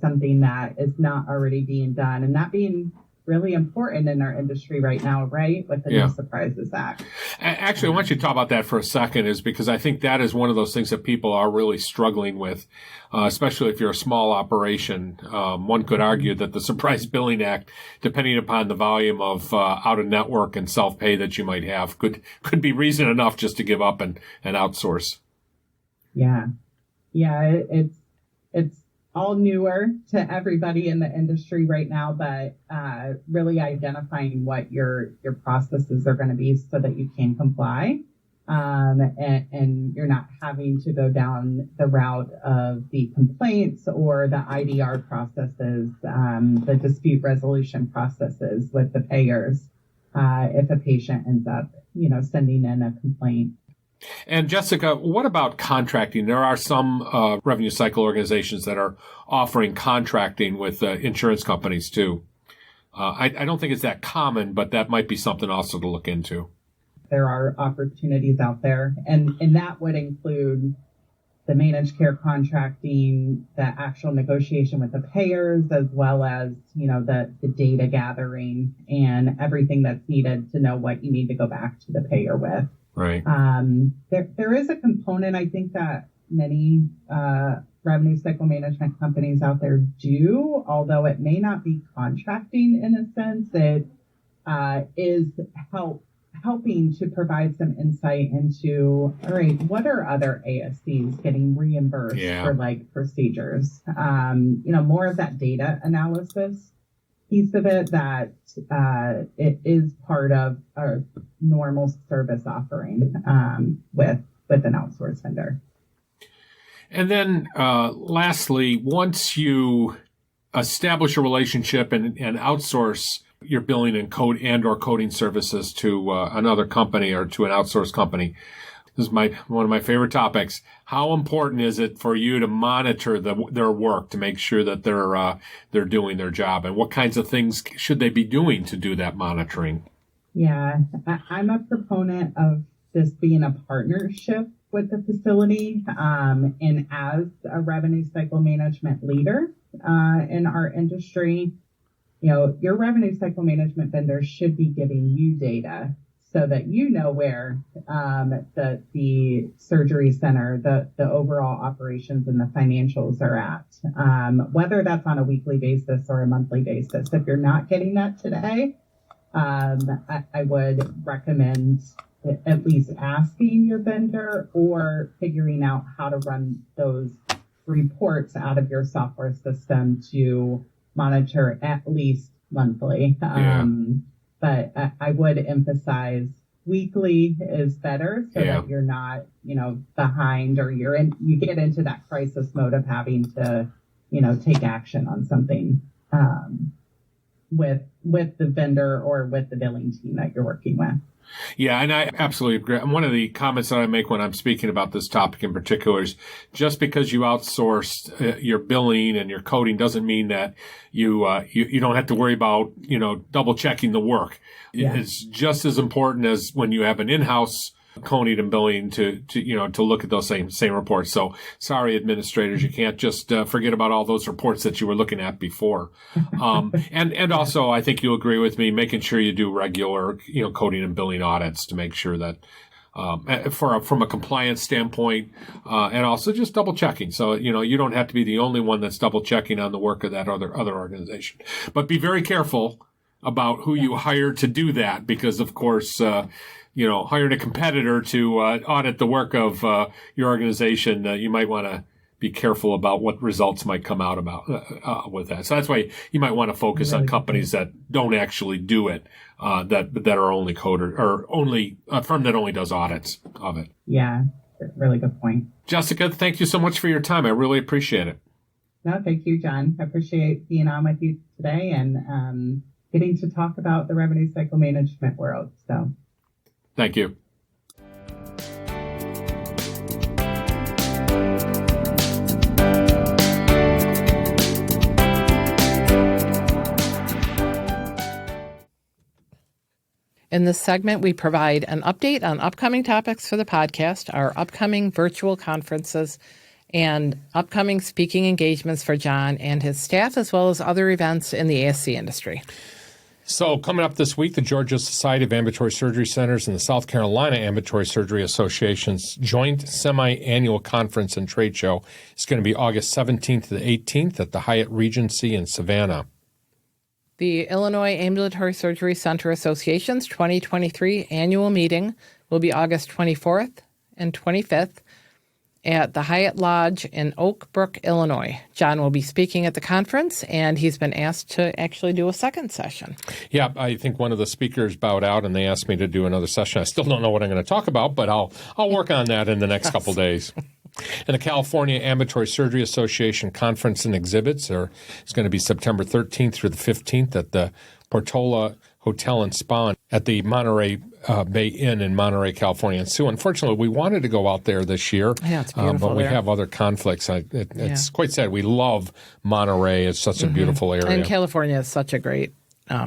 something that is not already being done, and that being really important in our industry right now, right? With the No Surprises Act. Actually, I want you to talk about that for a second, is because I think that is one of those things that people are really struggling with, especially if you're a small operation. One could argue that the Surprise Billing Act, depending upon the volume of out-of-network and self-pay that you might have, could be reason enough just to give up and outsource. Yeah, it's all newer to everybody in the industry right now, but really identifying what your processes are going to be so that you can comply, and you're not having to go down the route of the complaints or the IDR processes, the dispute resolution processes with the payers, if a patient ends up, sending in a complaint. And Jessica, what about contracting? There are some revenue cycle organizations that are offering contracting with insurance companies too. I don't think it's that common, but that might be something also to look into. There are opportunities out there, and that would include the managed care contracting, the actual negotiation with the payers, as well as, the data gathering and everything that's needed to know what you need to go back to the payer with. Right. There is a component, I think, that many revenue cycle management companies out there do, although it may not be contracting in a sense. It is helping to provide some insight into, all right, what are other ASCs getting reimbursed for procedures? More of that data analysis piece of it that it is part of a normal service offering with an outsourced vendor. And then lastly, once you establish a relationship and outsource your billing and code and or coding services to another company or to an outsourced company, this is one of my favorite topics. How important is it for you to monitor their work to make sure that they're doing their job, and what kinds of things should they be doing to do that monitoring? Yeah, I'm a proponent of this being a partnership with the facility, and as a revenue cycle management leader in our industry, your revenue cycle management vendor should be giving you data so that you know where the surgery center, the overall operations and the financials are at, whether that's on a weekly basis or a monthly basis. If you're not getting that today, I would recommend at least asking your vendor or figuring out how to run those reports out of your software system to monitor at least monthly. But I would emphasize weekly is better so that you're not, behind, or you get into that crisis mode of having to, take action on something with the vendor or with the billing team that you're working with. Yeah, and I absolutely agree. And one of the comments that I make when I'm speaking about this topic in particular is just because you outsourced your billing and your coding doesn't mean that you don't have to worry about, double checking the work. Yeah. It's just as important as when you have an in-house coding and billing to look at those same reports. So sorry, administrators, you can't just forget about all those reports that you were looking at before. And also, I think you'll agree with me, making sure you do regular, coding and billing audits to make sure that from a compliance standpoint, and also just double checking. So, you don't have to be the only one that's double checking on the work of that other organization, but be very careful about who you hire to do that, because of course, hiring a competitor to audit the work of your organization, you might want to be careful about what results might come out with that. So that's why you might want to focus on companies that don't actually do it, that are only coded, or only a firm that only does audits of it. Yeah, really good point. Jessica, thank you so much for your time. I really appreciate it. No, thank you, John. I appreciate being on with you today and getting to talk about the revenue cycle management world. So. Thank you. In this segment, we provide an update on upcoming topics for the podcast, our upcoming virtual conferences, and upcoming speaking engagements for John and his staff, as well as other events in the ASC industry. So coming up this week, the Georgia Society of Ambulatory Surgery Centers and the South Carolina Ambulatory Surgery Association's joint semi-annual conference and trade show is going to be August 17th to the 18th at the Hyatt Regency in Savannah. The Illinois Ambulatory Surgery Center Association's 2023 annual meeting will be August 24th and 25th at the Hyatt Lodge in Oak Brook, Illinois. John will be speaking at the conference, and he's been asked to actually do a second session. Yeah, I think one of the speakers bowed out, and they asked me to do another session. I still don't know what I'm going to talk about, but I'll work on that in the next couple days. And the California Ambulatory Surgery Association Conference and Exhibits is going to be September 13th through the 15th at the Portola Hotel and Spa at the Monterey Bay Inn in Monterey, California. And Sue, unfortunately, we wanted to go out there this year, Yeah, it's beautiful but we there. have other conflicts. It's quite sad. We love Monterey. It's such a beautiful area. And California is such a great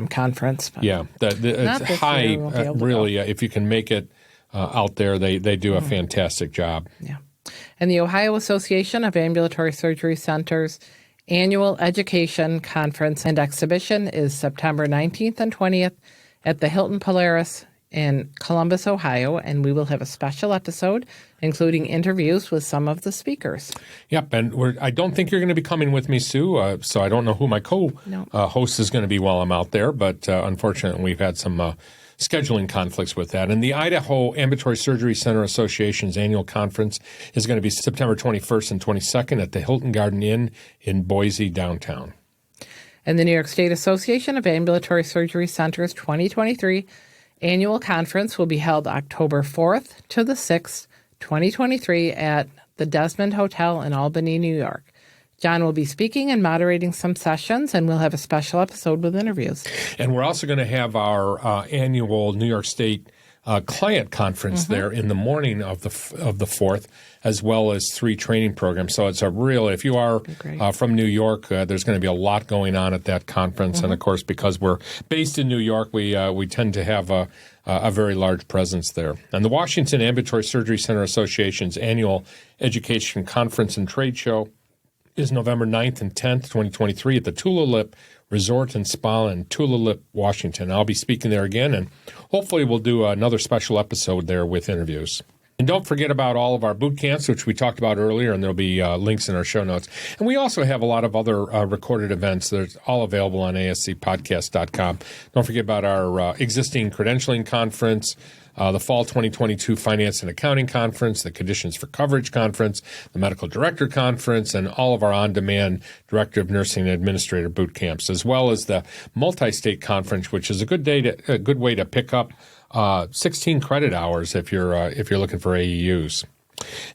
conference. But Yeah, Not it's this high, year, we won't be able to really. If you can make it out there, they do a fantastic job. Yeah. And the Ohio Association of Ambulatory Surgery Centers Annual Education Conference and Exhibition is September 19th and 20th at the Hilton Polaris in Columbus, Ohio, and we will have a special episode including interviews with some of the speakers. Yep, and I don't think you're going to be coming with me, Sue, so I don't know who my co-host is going to be while I'm out there, but unfortunately we've had some scheduling conflicts with that. And the Idaho Ambulatory Surgery Center Association's annual conference is going to be September 21st and 22nd at the Hilton Garden Inn in Boise, downtown. And the New York State Association of Ambulatory Surgery Centers 2023 annual conference will be held October 4th to the 6th, 2023 at the Desmond Hotel in Albany, New York. John will be speaking and moderating some sessions, and we'll have a special episode with interviews. And we're also going to have our annual New York State client conference there in the morning of the 4th, as well as 3 training programs. So it's a real, if you are from New York, there's going to be a lot going on at that conference. And of course, because we're based in New York, we tend to have a very large presence there. And the Washington Ambulatory Surgery Center Association's annual education conference and trade show is November 9th and 10th, 2023 at the Tulalip Resort and Spa in Tulalip, Washington. I'll be speaking there again, and hopefully we'll do another special episode there with interviews. And don't forget about all of our boot camps, which we talked about earlier, and there'll be links in our show notes. And we also have a lot of other recorded events. They're all available on ASCPodcast.com. Don't forget about our existing credentialing conference, the Fall 2022 Finance and Accounting Conference, the Conditions for Coverage Conference, the Medical Director Conference, and all of our on-demand Director of Nursing and Administrator boot camps, as well as the Multi-State Conference, which is a good way to pick up 16 credit hours if you're looking for AEUs.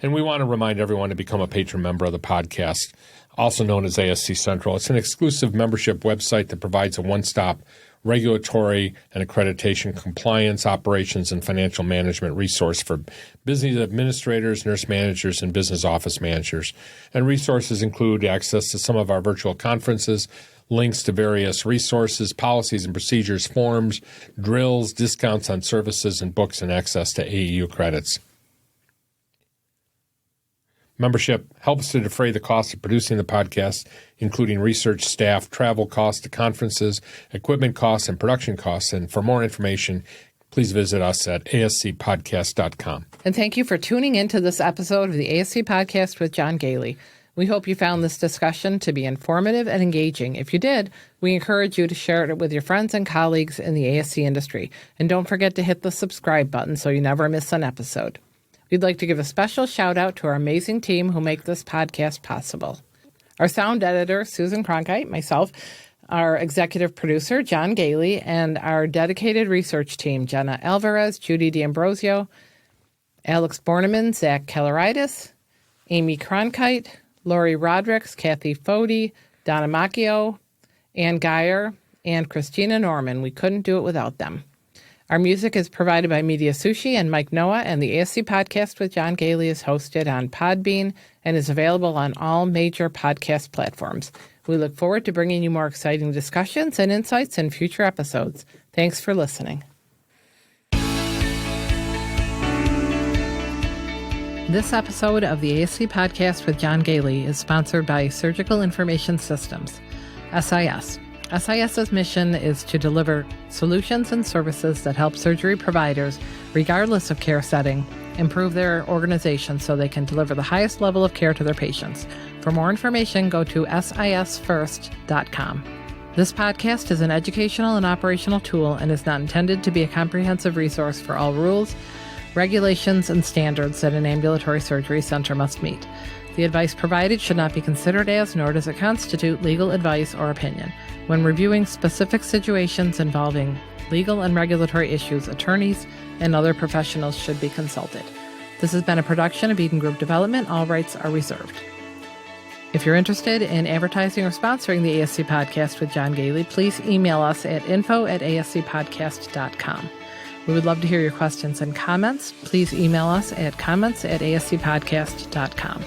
And we want to remind everyone to become a patron member of the podcast, also known as ASC-Central. It's an exclusive membership website that provides a one-stop regulatory and accreditation compliance, operations, and financial management resource for business administrators, nurse managers, and business office managers. And resources include access to some of our virtual conferences, links to various resources, policies and procedures, forms, drills, discounts on services and books, and access to AEU credits. Membership helps to defray the cost of producing the podcast, including research staff, travel costs to conferences, equipment costs, and production costs. And for more information, please visit us at ascpodcast.com. And thank you for tuning in to this episode of the ASC Podcast with John Goehle. We hope you found this discussion to be informative and engaging. If you did, we encourage you to share it with your friends and colleagues in the ASC industry. And don't forget to hit the subscribe button so you never miss an episode. We'd like to give a special shout out to our amazing team who make this podcast possible. Our sound editor, Susan Cronkite, myself, our executive producer, John Goehle, and our dedicated research team, Jenna Alvarez, Judy D'Ambrosio, Alex Borneman, Zach Kelleritis, Amy Cronkite, Lori Rodericks, Kathy Fody, Donna Macchio, Ann Geyer, and Christina Norman. We couldn't do it without them. Our music is provided by Media Sushi and Mike Noah, and the ASC Podcast with John Goehle is hosted on Podbean and is available on all major podcast platforms. We look forward to bringing you more exciting discussions and insights in future episodes. Thanks for listening. This episode of the ASC Podcast with John Goehle is sponsored by Surgical Information Systems, SIS. SIS's mission is to deliver solutions and services that help surgery providers, regardless of care setting, improve their organization so they can deliver the highest level of care to their patients. For more information, go to sisfirst.com. This podcast is an educational and operational tool and is not intended to be a comprehensive resource for all rules, regulations, and standards that an ambulatory surgery center must meet. The advice provided should not be considered as, nor does it constitute legal advice or opinion. When reviewing specific situations involving legal and regulatory issues, attorneys and other professionals should be consulted. This has been a production of Eden Group Development. All rights are reserved. If you're interested in advertising or sponsoring the ASC Podcast with John Goehle, please email us at info@ascpodcast.com. We would love to hear your questions and comments. Please email us at comments@ascpodcast.com.